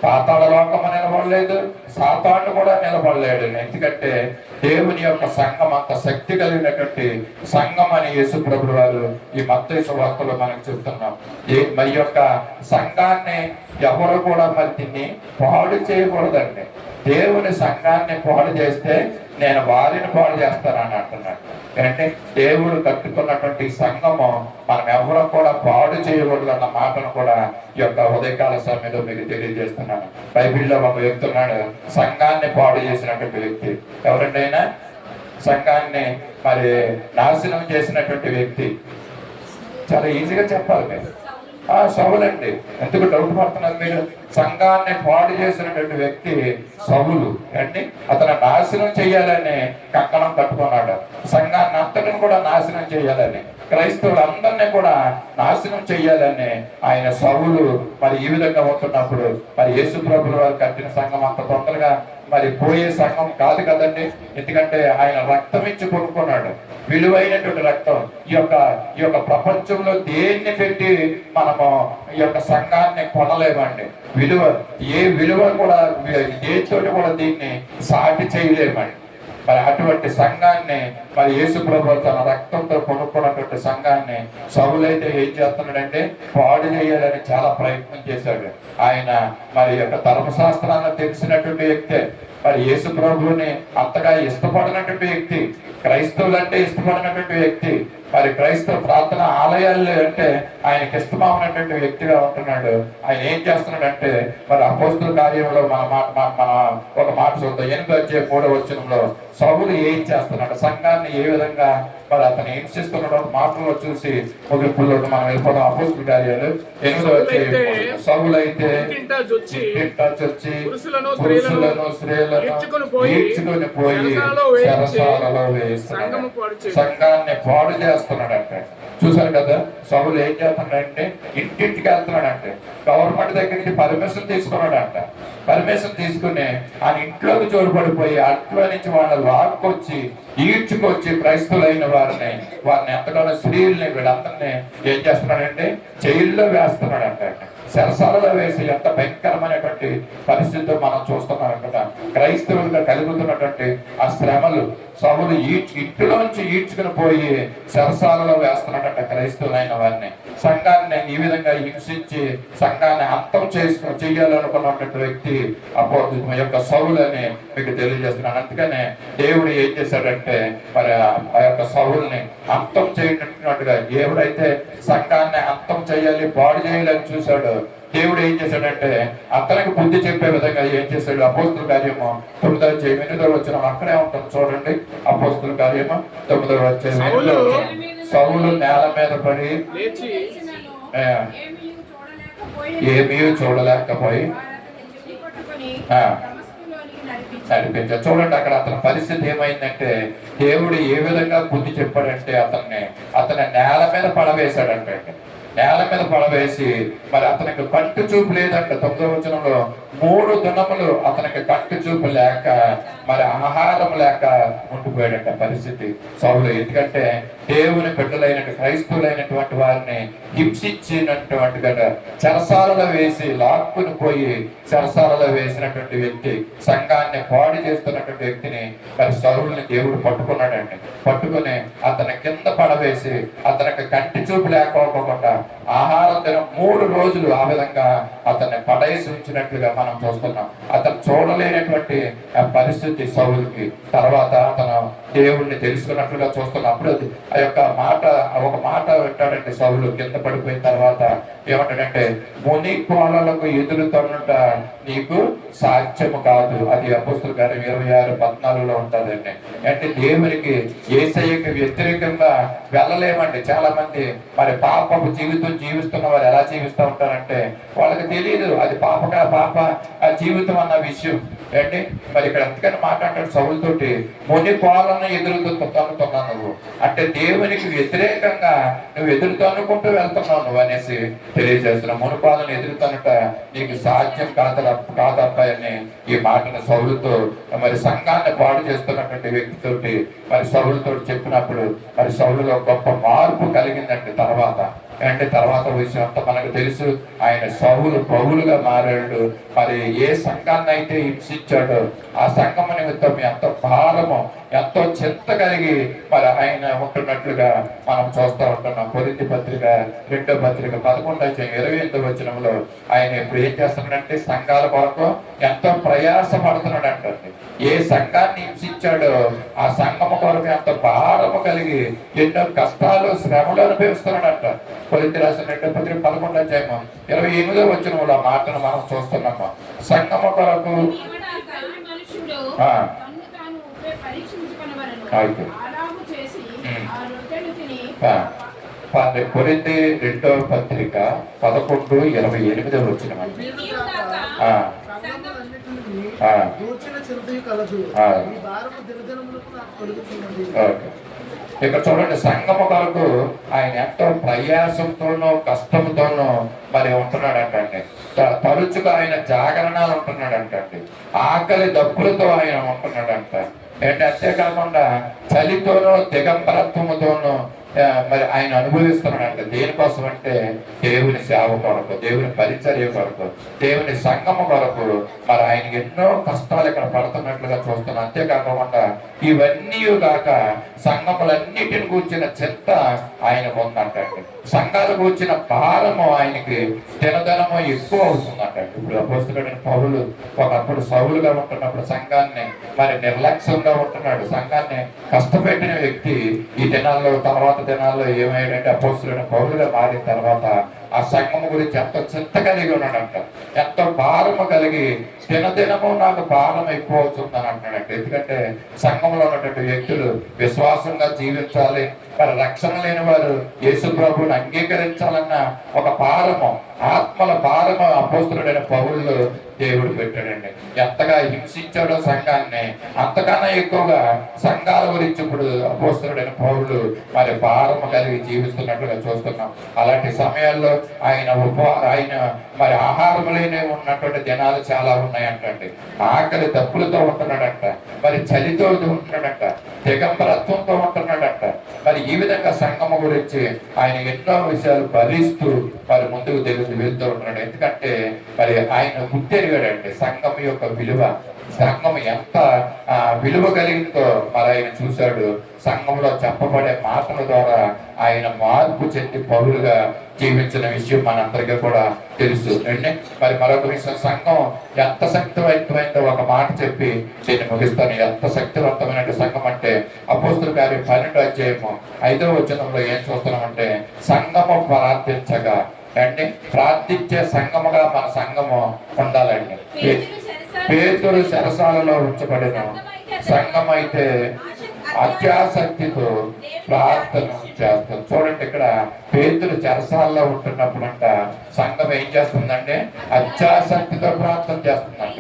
పాతాళ లోకము నిలబడలేదు, సాతాను కూడా నిలబడలేడు. ఎందుకంటే దేవుని యొక్క సంఘం అంత శక్తి కలిగినటువంటి సంఘం అని యేసు ప్రభువు వారు ఈ మత్తయి సువార్తలో మనకు చెప్తున్నాం. మరి యొక్క సంఘాన్ని ఎవరు కూడా మరి దీన్ని పాడు చేయకూడదండి. దేవుని సంఘాన్ని పాడు చేస్తే నేను వారిని పాడు చేస్తానని అంటున్నాడు. అంటే దేవుడు కట్టుకున్నటువంటి సంఘము మనం ఎవరు కూడా పాడు చేయకూడదు అన్న మాటను కూడా ఈ యొక్క ఉదయకాల సమయంలో మీకు తెలియజేస్తున్నాను. బైబిల్లో ఒక వ్యక్తి ఉన్నాడు, సంఘాన్ని పాడు చేసినటువంటి వ్యక్తి. ఎవరండి అయినా? సంఘాన్ని మరి నాశనం చేసినటువంటి వ్యక్తి. చాలా ఈజీగా చెప్పాలి మీరు. సౌలండి. ఎందుకు డౌట్ పడుతున్నారు మీరు? సంఘాన్ని పాడు చేసినటువంటి వ్యక్తి సౌలు అండి. అతను నాశనం చేయాలని కంకణం కట్టుకున్నాడు. సంఘాన్ని అంతటిని కూడా నాశనం చేయాలని, క్రైస్తవులందరినీ కూడా నాశనం చేయాలని ఆయన సౌలు మరి ఈ విధంగా ఉంటున్నప్పుడు మరి యేసు ప్రభువు వారు కట్టిన సంఘం అంత తొందరగా మరి పోయే సంఘం కాదు కదండి. ఎందుకంటే ఆయన రక్తం ఇచ్చి కొనుక్కున్నాడు, విలువైనటువంటి రక్తం. ఈ యొక్క ప్రపంచంలో దేన్ని పెట్టి మనము ఈ యొక్క సంఘాన్ని కొనలేమండి. ఏ విలువ కూడా దేనితోటి కూడా దీన్ని సాటి చేయలేమండి. మరి అటువంటి సంఘాన్ని మరి యేసు ప్రభువు తన రక్తంతో కొనుక్కున్నటువంటి సంఘాన్ని సౌలైతే ఏం చేస్తున్నాడంటే పాడు చేయాలని చాలా ప్రయత్నం చేశాడు. ఆయన మరి యొక్క ధర్మశాస్త్రాన్ని తెలిసినటువంటి వ్యక్తే, మరి యేసు ప్రభువుని అంతగా ఇష్టపడినటువంటి వ్యక్తి, క్రైస్తవులంటే ఇష్టపడినటువంటి వ్యక్తి, మరి క్రైస్తవ ప్రార్థన ఆలయాలు అంటే ఆయనకి ఇష్టమైనటువంటి వ్యక్తిగా ఉంటున్నాడు. ఆయన ఏం చేస్తున్నాడంటే మరి అపోస్తుల కార్యంలో మన ఒక మాట చూద్దాం. 8:3 సౌలు ఏం చేస్తున్నాడు, సంఘాన్ని ఏ విధంగా మరి అతను హింసిస్తున్నాడు మాటల్లో చూసి ముగింపుల్లో మనం వెళ్ళిపోవడం. అపోస్తుల కార్యాలు 8:3 సౌలు అయితే పురుషులను స్త్రీలను ఈడ్చుకొని పోయి చెరసాలలో వేస్తున్నాడు, సంఘాన్ని పాడు చేస్తున్నాడంటే. చూసారు కదా, సౌలు ఏం చేస్తున్నాడంటే ఇంటింటికి వెళ్తున్నాడంటే, గవర్నమెంట్ దగ్గర నుంచి పర్మిషన్ తీసుకున్నాడంట. పర్మిషన్ తీసుకుని ఆయన ఇంట్లోకి జోడుపడిపోయి ఇంట్లో నుంచి వాళ్ళని లాక్కొచ్చి ఈడ్చుకొచ్చి క్రైస్తవులైన వారిని ఎంతగానో స్త్రీల్ని వీళ్ళందరినీ ఏం చేస్తున్నాడంటే జైల్లో వేస్తున్నాడంట. సరసాలలో వేసి ఎంత భయంకరమైనటువంటి పరిస్థితులు మనం చూస్తున్నాం కదా. క్రైస్తవులుగా కలుగుతున్నటువంటి ఆ శ్రమలు సౌలు ఇంటిలోంచి ఈడ్చుకుని పోయి సరసాలలో వేస్తున్నాడంట క్రైస్తవులైన వారిని. సంఘాన్ని ఈ విధంగా హింసించి సంఘాన్ని అంతం చేయాలనుకున్నటువంటి వ్యక్తి అపోస్తుల యొక్క సౌలు అని మీకు తెలియజేస్తున్నాను. అందుకనే దేవుడు ఏం చేశాడంటే మరి ఆ యొక్క సౌలుని అంతం చేయనట్టుగా, ఎవరైతే సంఘాన్ని అంతం చేయాలి పాడు చేయాలని చూశాడు, దేవుడు ఏం చేశాడంటే అతనికి బుద్ధి చెప్పే విధంగా ఏం చేశాడు. అపోస్తుల కార్యము 9:8 అక్కడే ఉంటుంది చూడండి. అపోస్తుల కార్యము 9:8 సౌలు నేల మీద పడి ఏమీ చూడలేకపోయి నడిపించాడు. చూడండి అక్కడ అతని పరిస్థితి ఏమైందంటే, దేవుడు ఏ విధంగా బుద్ధి చెప్పాడంటే అతని నేల మీద పడవేశాడంటే, నేల మీద పడవేసి మరి అతనికి కంటి చూపు లేదంట. 9వ వచనంలో 3 దినములు అతనికి కంటి చూపు లేక మరి ఆహారం లేక ఉండిపోయాడంట పరిస్థితి సౌలు. ఎందుకంటే దేవుని బిడ్డలైన క్రైస్తవులైనటువంటి వారిని హింసించినటువంటి చెరసాలలో వేసి లాక్కుని పోయి చెరసాలలో వేసినటువంటి వ్యక్తి, సంఘాన్ని పాడు చేస్తున్నటువంటి వ్యక్తిని మరి సౌలుని దేవుడు పట్టుకున్నాడండి. పట్టుకుని అతని కింద పడవేసి అతనికి కంటి చూపు లేకపోకుండా ఆహారం తిన 3 రోజులు ఆ విధంగా అతన్ని పడేసి ఉంచినట్లుగా మనం చూస్తున్నాం. అతను చూడలేనటువంటి పరిస్థితి సౌలుకి. తర్వాత అతను దేవుణ్ణి తెలుసుకున్నట్లుగా చూస్తున్నాం. అప్పుడు ఒక మాట వింటాడంటే సౌలు కింద పడిపోయిన తర్వాత ఏమంటాడంటే, ముని కోలలకు ఎదురు తన్నుట నీకు సాధ్యము కాదు. అది అపోస్తలుల కార్యం 26:14 ఉంటుందండి. అంటే దేవునికి యేసయ్యకి వ్యతిరేకంగా వెళ్ళలేమండి. చాలా మంది మరి పాపపు జీవితం జీవిస్తున్న వారు ఎలా జీవిస్తూ ఉంటారంటే వాళ్ళకి తెలియదు అది పాప జీవితం అన్న విషయం ఏంటి. మరి ఇక్కడ అందుకని మాట్లాడాడు సౌలుతోటి, ముని కోలను ఎదురు తన్నుతున్నావు నువ్వు అంటే దేవునికి వ్యతిరేకంగా నువ్వు ఎదురు తన్నుకుంటూ వెళ్తున్నావు నువ్వు అనేసి తెలియజేస్తున్నావు. ముని కోలను ఎదురు తన్నుట నీకు సాధ్యం కాదబ్బాయని ఈ మాటను సౌలుతో మరి సంఘాన్ని పాడు చేస్తున్నటువంటి వ్యక్తితోటి మరి సౌలుతో చెప్పినప్పుడు మరి సౌలులో గొప్ప మార్పు కలిగిందండి. తర్వాత విషయం అంతా మనకు తెలుసు. ఆయన సౌలు పౌలుగా మారాడు. మరి ఏ సంఘాన్ని అయితే హింసించాడో ఆ సంఘము నిమిత్తం ఎంతో భారము ఎంతో చింత కలిగి మరి ఆయన ఉంటున్నట్లుగా మనం చూస్తూ ఉంటున్నాం. కొరింథీ పత్రిక 2వ పత్రిక 11:28 వచనంలో ఆయన ఇప్పుడు ఏం చేస్తున్నాడంటే సంఘాల కొరకు ఎంతో ప్రయాస పడుతున్నాడంటే, ఏ సంఘాన్ని హింసించాడో ఆ సంఘము కొరకు ఎంతో భారము కలిగి ఎన్నో కష్టాలు శ్రమలు అనుభవిస్తున్నాడంట. కొరింథీ రాసిన 2వ పత్రిక 11:28 వచనంలో ఆ మాటను మనం చూస్తున్నాము. సంఘము కొరకు కొరింథీ 2వ పత్రిక 11:28 వచనం. ఇక్కడ చూడండి, సంఘము కొరకు ఆయన ఎంతో ప్రయాసంతోనో కష్టంతోనో మరి ఉంటున్నాడంటండి. తరచుగా ఆయన జాగరణాలు ఉంటున్నాడంటండి. ఆకలి దప్పులతో ఆయన ఉంటున్నాడంట. అంతేకాకుండా చలితోనో దిగంబరత్వముతోనో మరి ఆయన అనుభవిస్తున్నాడంట. దేనికోసం అంటే దేవుని సేవ కొరకు, దేవుని పరిచర్య కొరకు, దేవుని సంఘము కొరకు మరి ఆయనకి ఎన్నో కష్టాలు ఇక్కడ పడుతున్నట్లుగా చూస్తున్నాం. అంతేకాకుండా ఇవన్నీ కాక సంఘములన్నిటిని కూర్చిన చింత ఆయనకు ఉందంటండి. సంఘాలు కూర్చిన భారము ఆయనకి దినదినము ఎక్కువ అవుతుందంటండి. ఇప్పుడు అపోస్తలుడైన పౌలు ఒకప్పుడు సౌలుగా ఉంటున్నప్పుడు సంఘాన్ని మరి నిర్లక్ష్యంగా ఉంటున్నాడు. సంఘాన్ని కష్టపెట్టిన వ్యక్తి ఈ దినాల్లో ఏమయ్యాడంటే అపోస్తలుడైన పౌలుగా మారిన తర్వాత ఆ సంఘము గురించి ఎంతో చింత కలిగి ఉన్నాడంట. ఎంతో భారము కలిగి దినదినము నాకు భారం ఎక్కువ అవుతుందని అంటున్నాడంట. ఎందుకంటే సంఘంలో ఉన్నటువంటి వ్యక్తులు విశ్వాసంగా జీవించాలి, మరి రక్షణ లేని వారు యేసు ప్రభువుని అంగీకరించాలన్న ఒక భారము, ఆత్మల భారము అపోస్తలుడైన పౌలు దేవుడు పెట్టాడండి. ఎంతగా హింసించాడో సంఘాన్ని అంతకన్నా ఎక్కువగా సంఘాల గురించి ఇప్పుడు అపోస్తలుడైన పౌలు మరి భారము కలిగి జీవిస్తున్నట్లుగా చూస్తున్నాం. అలాంటి సమయాల్లో ఆయన మరి ఆహారం లేని ఉన్నటువంటి దినాలు చాలా ఉన్నాయంటండి. ఆకలి దప్పులతో ఉంటున్నాడంట, మరి చలితో ఉంటున్నాడంట, దిగంబరత్వంతో ఉంటున్నాడంట. మరి ఈ విధంగా సంఘము గురించి ఆయన ఎన్నో విషయాలు భరిస్తూ మరి ముందుకు వెళ్తూ ఉంటున్నాడు. ఎందుకంటే మరి ఆయన గుర్తెరిగాడండి సంఘం యొక్క విలువ, సంఘం ఎంత విలువ కలిగిందో మరి ఆయన చూశాడు. సంఘంలో చెప్పబడే మాటల ద్వారా ఆయన మార్పు చెంది పౌరులుగా జీవించిన విషయం మనందరికీ కూడా తెలుసు. మరి మరొక విషయం, సంఘం ఎంత శక్తివంతమైందో ఒక మాట చెప్పి దీన్ని ముగిస్తాను. ఎంత శక్తివంతమైన సంఘం అంటే అపోస్తలుల కార్యం 12:5 వచనంలో ఏం చూస్తున్నామంటే, సంఘము ప్రార్థించగా ప్రార్థించే సంఘముగా మన సంఘము ఉండాలండి. పేతురు చెరసాలలో ఉంచబడిన సంఘం అయితే అత్యాసక్తితో ప్రార్థన చేస్తుంది. చూడండి, ఇక్కడ పేతురు చెరసాలలో ఉంటున్నప్పుడు అంట సంఘం ఏం చేస్తుందంటే అత్యాసక్తితో ప్రార్థన చేస్తుందంట.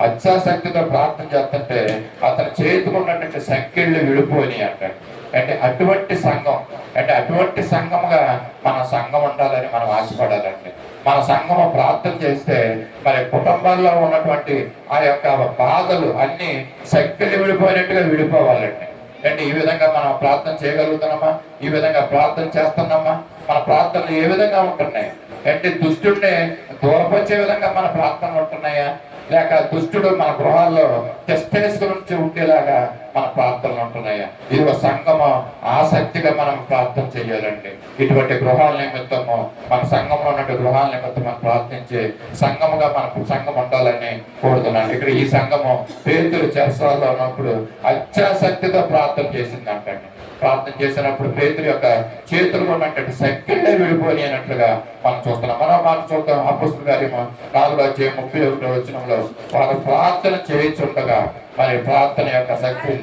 అత్యాసక్తితో ప్రార్థన చేస్తుంటే అతని చేతికి ఉన్నటువంటి సంఖ్యలు విడిపోయి అంటాడు. అంటే అటువంటి సంఘం, అంటే అటువంటి సంఘముగా మన సంఘం ఉండాలని మనం ఆశపడాలండి. మన సంఘము ప్రార్థన చేస్తే మరి కుటుంబాల్లో ఉన్నటువంటి ఆ యొక్క బాధలు అన్ని సంఖ్యలు విడిపోయినట్టుగా విడిపోవాలండి. అంటే ఈ విధంగా మనం ప్రార్థన చేయగలుగుతున్నామా? ఈ విధంగా ప్రార్థన చేస్తున్నామా? మన ప్రార్థనలు ఏ విధంగా ఉంటున్నాయి? అంటే దుష్టుడిని దూరపరిచే విధంగా మన ప్రార్థనలు ఉంటున్నాయా, లేక దుష్టుడు మన గృహాల్లో టెస్టేస్ నుంచి ఉండేలాగా మన ప్రార్థనలు ఉంటున్నాయా? ఇది ఒక సంఘము ఆసక్తిగా మనం ప్రార్థన చేయాలండి. ఇటువంటి గృహాల నిమిత్తము, మన సంఘంలో ఉన్నటువంటి గృహాల నిమిత్తం మనం ప్రార్థించి సంఘముగా మన సంఘం ఉండాలని కోరుతున్నాను. ఇక్కడ ఈ సంఘము పేతురు చెరసాలలో ఉన్నప్పుడు అత్యాసక్తితో ప్రార్థన చేసిందంటండి. ప్రార్థన చేసినప్పుడు పేతురు యొక్క చేతులు ఉన్నటువంటి సంఖ్యలే విడిపోయి అన్నట్లుగా మనం చూస్తున్నాం. మనం మాట చూద్దాం. అపొస్తలుల కార్యము 4:31 వారు ప్రార్థన చేయించుండగా మరి ప్రార్థన యొక్క శక్తి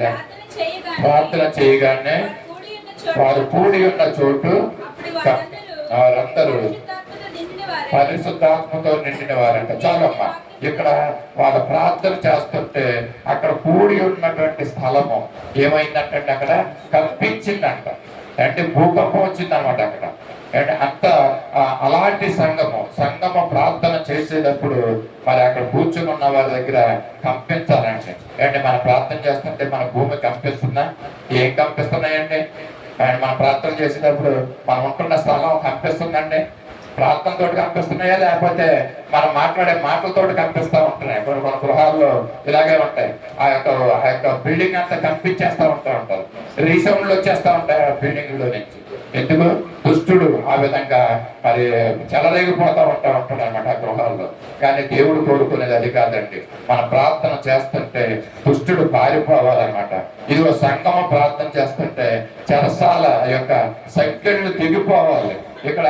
ప్రార్థన చేయగానే వారు కూడి ఉన్న చోటు వారందరూ పరిశుద్ధాత్మతో నిండిన వారంట. చాలమ్మా, ఇక్కడ వాళ్ళ ప్రార్థన చేస్తుంటే అక్కడ కూడి ఉన్నటువంటి స్థలము ఏమైందంటే అక్కడ కంపించిందంట. అంటే భూకంపం వచ్చిందనమాట అక్కడ. అంటే అంత అలాంటి సంఘము ప్రార్థన చేసేటప్పుడు మరి అక్కడ కూర్చుని ఉన్న వారి దగ్గర కంపించాలండి. అంటే మనం ప్రార్థన చేస్తుంటే మన భూమి కంపిస్తుందా? ఏం కంపిస్తున్నాయండి? అండ్ మనం ప్రార్థన చేసేటప్పుడు మనం ఉంటున్న స్థలం కంపిస్తుందండి. ప్రార్థనతో కనిపిస్తున్నాయా, లేకపోతే మనం మాట్లాడే మాటలతో కనిపిస్తూ ఉంటున్నాయి? కొన్ని గృహాల్లో ఇలాగే ఉంటాయి. ఆ యొక్క బిల్డింగ్ అంతా కనిపించేస్తూ ఉంటారు. రీసౌండ్లు వచ్చేస్తూ ఉంటాయి ఆ బిల్డింగ్ లో నుంచి. ఎందుకు? దుష్టుడు ఆ విధంగా మరి చెలరేగిపోతూ ఉంటాడు అనమాట ఆ గృహాల్లో. కానీ దేవుడు కోరుకునేది అది కాదండి. మన ప్రార్థన చేస్తుంటే దుష్టుడు పారిపోవాలన్నమాట. ఇదిగో సంఘము ప్రార్థన చేస్తుంటే చెరసాల యొక్క సంఖ్యలు తెగిపోవాలి. ఇక్కడ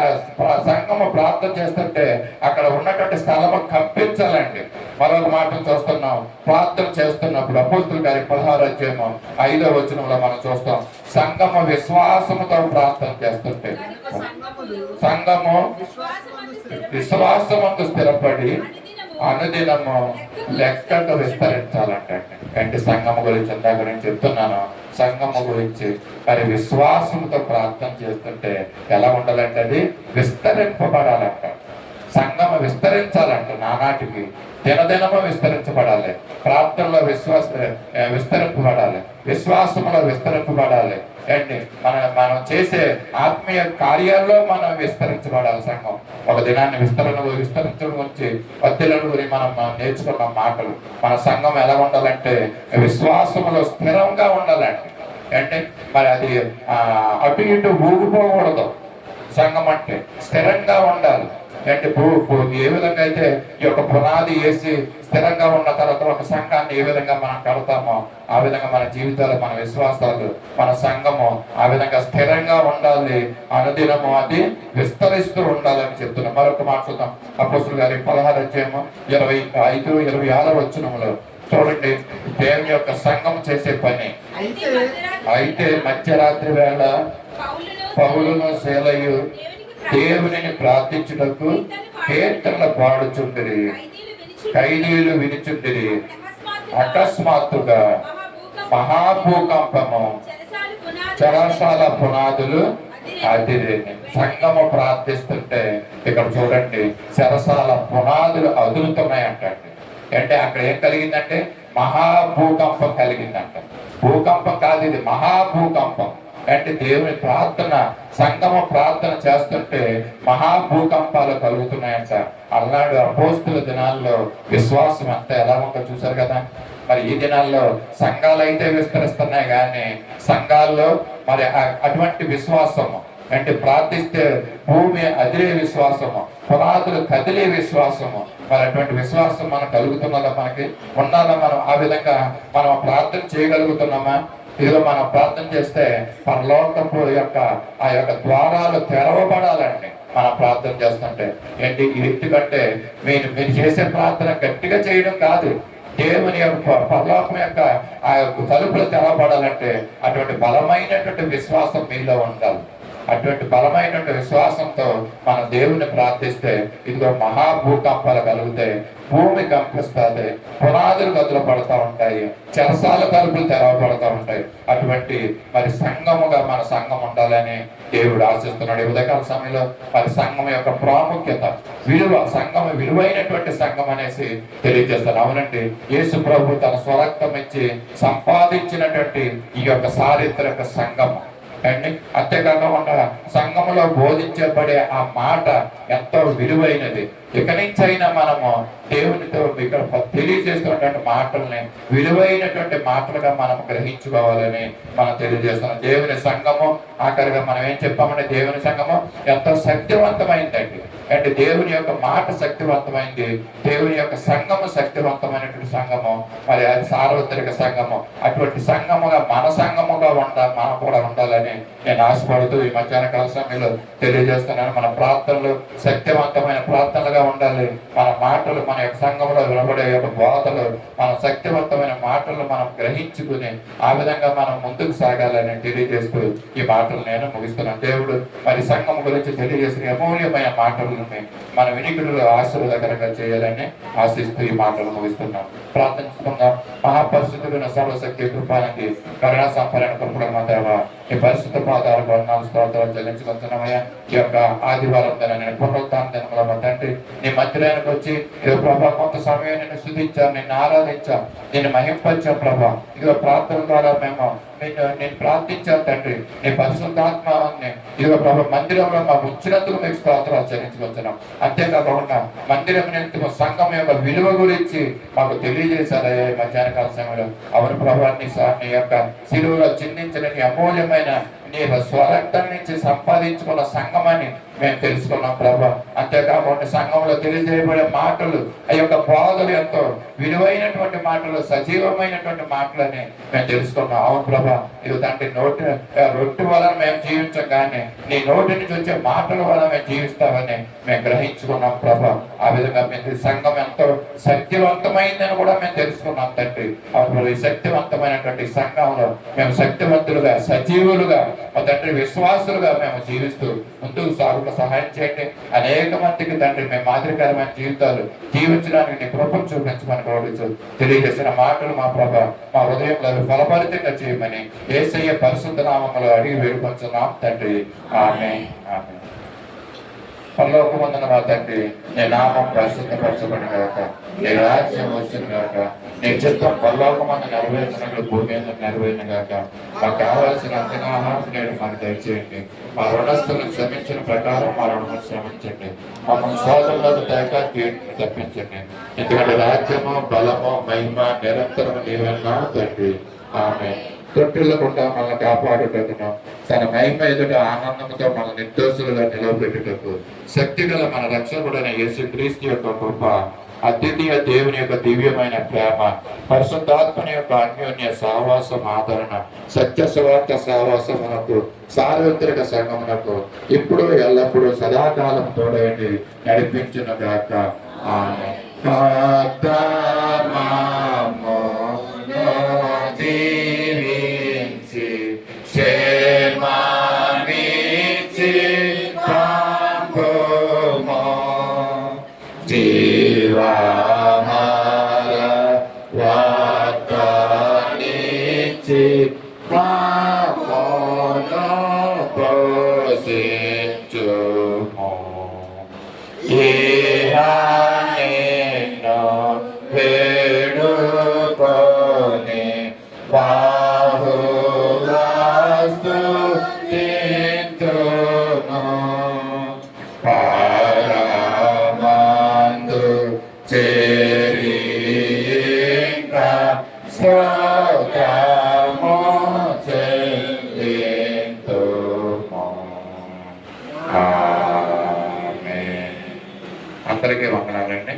సంఘము ప్రార్థన చేస్తుంటే అక్కడ ఉన్నటువంటి స్థలము కంపించాలండి. మరొక మాట చూస్తున్నాం. ప్రార్థన చేస్తున్నప్పుడు అపొస్తలుల కార్యం 16:5 మనం చూస్తాం. సంఘము విశ్వాసముతో ప్రార్థన చేస్తుంటే సంఘము విశ్వాసమందు స్థిరపడి అనుదినము లెక్కకు విస్తరించాలంటే. అంటే సంఘము గురించి ఇందాక నేను చెప్తున్నాను. సంఘము గురించి మరి విశ్వాసంతో ప్రార్థన చేస్తుంటే ఎలా ఉండాలంటే అది విస్తరింపబడాలంట. సంఘము విస్తరించాలంట. నానాటికి దినదినము విస్తరించబడాలి. ప్రార్థనలో విస్తరింపబడాలి. విశ్వాసంలో విస్తరింపబడాలి. అండి మనం చేసే ఆత్మీయ కార్యాల్లో మనం విస్తరించబడాలి. సంఘం ఒక దినాన్ని విస్తరించడం గురించి పద్దెలను గురించి మనం నేర్చుకున్న మాటలు. మన సంఘం ఎలా ఉండాలంటే విశ్వాసంలో స్థిరంగా ఉండాలండి. అంటే మరి అది అటు ఇటు ఊగిపోకూడదు. సంఘం అంటే స్థిరంగా ఉండాలి. అంటే ఏ విధంగా అయితే ఈ యొక్క పునాది వేసి స్థిరంగా ఉన్న తర్వాత ఒక సంఘాన్ని ఏ విధంగా మనం కడతామో ఆ విధంగా మన జీవితాలు, మన విశ్వాసాలు, మన సంఘము ఆ విధంగా స్థిరంగా ఉండాలి. అనుదినము అది విస్తరిస్తూ ఉండాలని చెప్తున్నాం. మరొక మాట చూద్దాం. అపొస్తలుల కార్యం 16:25-26 చూడండి. దేవుని యొక్క సంఘం చేసే పని. అయితే మధ్యరాత్రి వేళ పౌలును శీలయు దేవునిని ప్రార్థించుటకు కీర్తనలు పాడుచుండిరి. ఖైదీలు వినుచుండిరి. అకస్మాత్తుగా మహాభూకంపము చెరసాల పునాదులు అదిరేని. సంఘము ప్రార్థిస్తుంటే ఇక్కడ చూడండి చెరసాల పునాదులు అదులుతున్నాయంటండి. అంటే అక్కడ ఏం కలిగిందంటే మహాభూకంపం కలిగిందంట. భూకంపం కాదు, ఇది మహాభూకంపం. అంటే దేవుని ప్రార్థన, సంఘము ప్రార్థన చేస్తుంటే మహాభూకంపాలు కలుగుతున్నాయంట. అలనాడు అపోస్తుల దినాల్లో విశ్వాసం అంతా ఎలా ఉందో చూసారు కదా. మరి ఈ దినాల్లో సంఘాలు అయితే విస్తరిస్తున్నాయి, కానీ సంఘాల్లో మరి అటువంటి విశ్వాసము అంటే ప్రార్థిస్తే భూమి అదిరే విశ్వాసము, పునాదులు కదిలే విశ్వాసము, మరి అటువంటి విశ్వాసం మనకు కలుగుతున్నదా? మనకి ఉండాలా? మనం ఆ విధంగా మనం ప్రార్థన చేయగలుగుతున్నామా? ఇదిగో మనం ప్రార్థన చేస్తే పరలోకపు యొక్క ఆ యొక్క ద్వారాలు తెరవబడాలండి. మనం ప్రార్థన చేస్తుంటే ఏంటి? ఎందుకంటే మీరు చేసే ప్రార్థన గట్టిగా చేయడం కాదు, దేవుని యొక్క పరలోకం యొక్క ఆ యొక్క తలుపులు తెరవబడాలంటే అటువంటి బలమైనటువంటి విశ్వాసం మీలో ఉండాలి. అటువంటి బలమైనటువంటి విశ్వాసంతో మనం దేవుని ప్రార్థిస్తే ఇదిగో మహాభూకంపాలు కలుగుతాయి, భూమి కంపిస్తుంది, పునాదులు గదులు పడుతూ ఉంటాయి, చెరసాల తలుపులు తెరవబడుతూ ఉంటాయి. అటువంటి మరి సంఘముగా మన సంఘం ఉండాలని దేవుడు ఆశిస్తున్నాడు. ఈ ఉదయకాల సమయంలో మరి సంఘం యొక్క ప్రాముఖ్యత, విలువ, సంఘం విలువైనటువంటి సంఘం అనేసి తెలియజేస్తాను. అవునండి, యేసు ప్రభు తన స్వరక్తం ఇచ్చి సంపాదించినటువంటి ఈ యొక్క చారిత్రక సంఘం అండి. అంతేకాకుండా సంఘములో బోధించబడే ఆ మాట ఎంతో విలువైనది. ఇక నుంచైనా మనము దేవునితో ఇక్కడ తెలియజేస్తున్నటువంటి మాటల్ని విలువైనటువంటి మాటలుగా మనం గ్రహించుకోవాలని మనం తెలియజేస్తున్నాం. దేవుని సంఘము ఆఖరిగా మనం ఏం చెప్పామంటే దేవుని సంఘము ఎంతో శక్తివంతమైందండి. అంటే దేవుని యొక్క మాట శక్తివంతమైంది, దేవుని యొక్క సంఘము శక్తివంతమైనటువంటి సంఘము, మరి అది సార్వత్రిక సంఘము. అటువంటి సంఘముగా మన సంఘముగా మనం కూడా ఉండాలని నేను ఆశపడుతూ ఈ మధ్యాహ్న కాల సమయంలో తెలియజేస్తున్నాను. మన ప్రార్థనలు శక్తివంతమైన ప్రార్థనలుగా ఉండాలి. మన మాటలు, మన యొక్క సంఘంలో వినబడే యొక్క బోధలు, మన శక్తివంతమైన మాటలు మనం గ్రహించుకుని ఆ విధంగా మనం ముందుకు సాగాలని తెలియజేస్తూ ఈ మాటలు నేను ముగిస్తున్నాను. దేవుడు మరి సంఘం గురించి తెలియజేసిన అమూల్యమైన మాటలు మన వినికిడులు ఆశీర్వాదకరంగా చేయాలని ఆశిస్తూ ఈ మాటలు ముగిస్తున్నాం. ప్రార్థించుకుందాం. మహాపరిశుద్ధులైన సర్వశక్తి కృపానికి కరుణా సంపరణ కృపణ దేవ, ఈ పరిశుద్ధ పాదాలు వర్ణాలు స్తోత్రాలు చెల్లించుకుంటున్నామయ్యా. ఈ యొక్క ఆదివారం నేను పునరుత్థాన దినముల తండ్రి నీ మధ్యలోనికి వచ్చి ఇదో ప్రభా కొంత సమయం నిన్ను స్తుతించాం, నిన్ను ఆరాధించాం, నిన్ను మహింపరిచాం ప్రభా. ఇదిగో ప్రార్థన ద్వారా మేము నేను ప్రార్థించాను తండ్రి. నీ పరిశుద్ధాత్మని ఇదిగో ప్రభా మందిరంలో మాకు ఉంచినందుకు మీకు స్తోత్రాలు చెల్లించుకుంటున్నాం. అంతేకాకుండా మందిరం నిమిత్తం సంఘం యొక్క విలువ గురించి మాకు తెలియజేశారయ్యా ఈ మధ్యాహ్న కాల సమయంలో. అవును ప్రభా, నీ యొక్క శిలువలో చిందించిన నీ అమూల్యమైన నీ స్వరక్తం నుంచి సంపాదించుకున్న సంఘమని మేము తెలుసుకున్నాం ప్రభా. అంతేకాకుండా సంఘంలో తెలియజేయబడే మాటలు, ఆ యొక్క బోధలు ఎంతో విలువైనటువంటి మాటలు, సజీవమైనటువంటి మాటలని మేము తెలుసుకున్నాం. అవును ప్రభా, ఇది తండ్రి రొట్టె వలన మేము జీవించం కానీ నీ నోటి నుంచి వచ్చే మాటల వలన మేము జీవిస్తామని మేము గ్రహించుకున్నాం ప్రభా. ఆ విధంగా మేము సంఘం ఎంతో శక్తివంతమైందని కూడా మేము తెలుసుకున్నాం తండ్రి. అవును, ఈ శక్తివంతమైనటువంటి సంఘంలో మేము శక్తివంతులుగా, సజీవులుగా, మా తండ్రి విశ్వాసులుగా మేము జీవిస్తూ ముందుకు సాగుకు సహాయం చేయండి. అనేక మందికి తండ్రి మేము మాదిరికరమైన జీవితాలు జీవించడానికి నీ కృపను చూపించమని కోరుచు తెలియజేసిన మాటలు మా ప్రభా మా హృదయంలో ఫలభరితంగా చేయమని యేసయ్య పరిశుద్ధ నామములో అడిగి వేడుకొంచున్నాం తండ్రి. ఆమేన్. ఆమేన్. పరలోకమందున మా తండ్రి, నీ నామం పరిశుద్ధపరచబడిన గాక, నీ రాజ్యం వచ్చిన గాక, నీ చిత్తం పరలోకమందు నెరవేర్చినట్లు భూమి మీద నెరవేరిన గాక. మాకు కావాల్సిన అంతగాహారం నేడు మాకు దయచేయండి. మా రుణస్తులను క్షమించిన ప్రకారం మా రుణము క్షమించండి. మమ్మల్ని సోదరులకు తేక కీడును తప్పించండి. ఎందుకంటే రాజ్యము, బలము, మహిమ నిరంతరము నీవన్నా తండ్రి. ఆమేన్. తొట్టిల్లకుండా మనల్ని కాపాడుటకును, తన మహిమ ఎదుట ఆనందంతో మన నిర్దోషులుగా నిలవబెట్టుటకు శక్తి గల మన రక్షకుడైన యేసుక్రీస్తు యొక్క కృప, అద్వితీయ దేవుని యొక్క దివ్యమైన ప్రేమ, పరిశుద్ధాత్మని యొక్క అన్యోన్య సహవాసం, ఆదరణ, సత్య సువార్త సహవాసమునకు, సార్వత్రిక సంఘమునకు ఇప్పుడు ఎల్లప్పుడూ సదాకాలం తోడేండి నడిపించును గాక. ఆమేన్. అందరికీ వందనాలండి.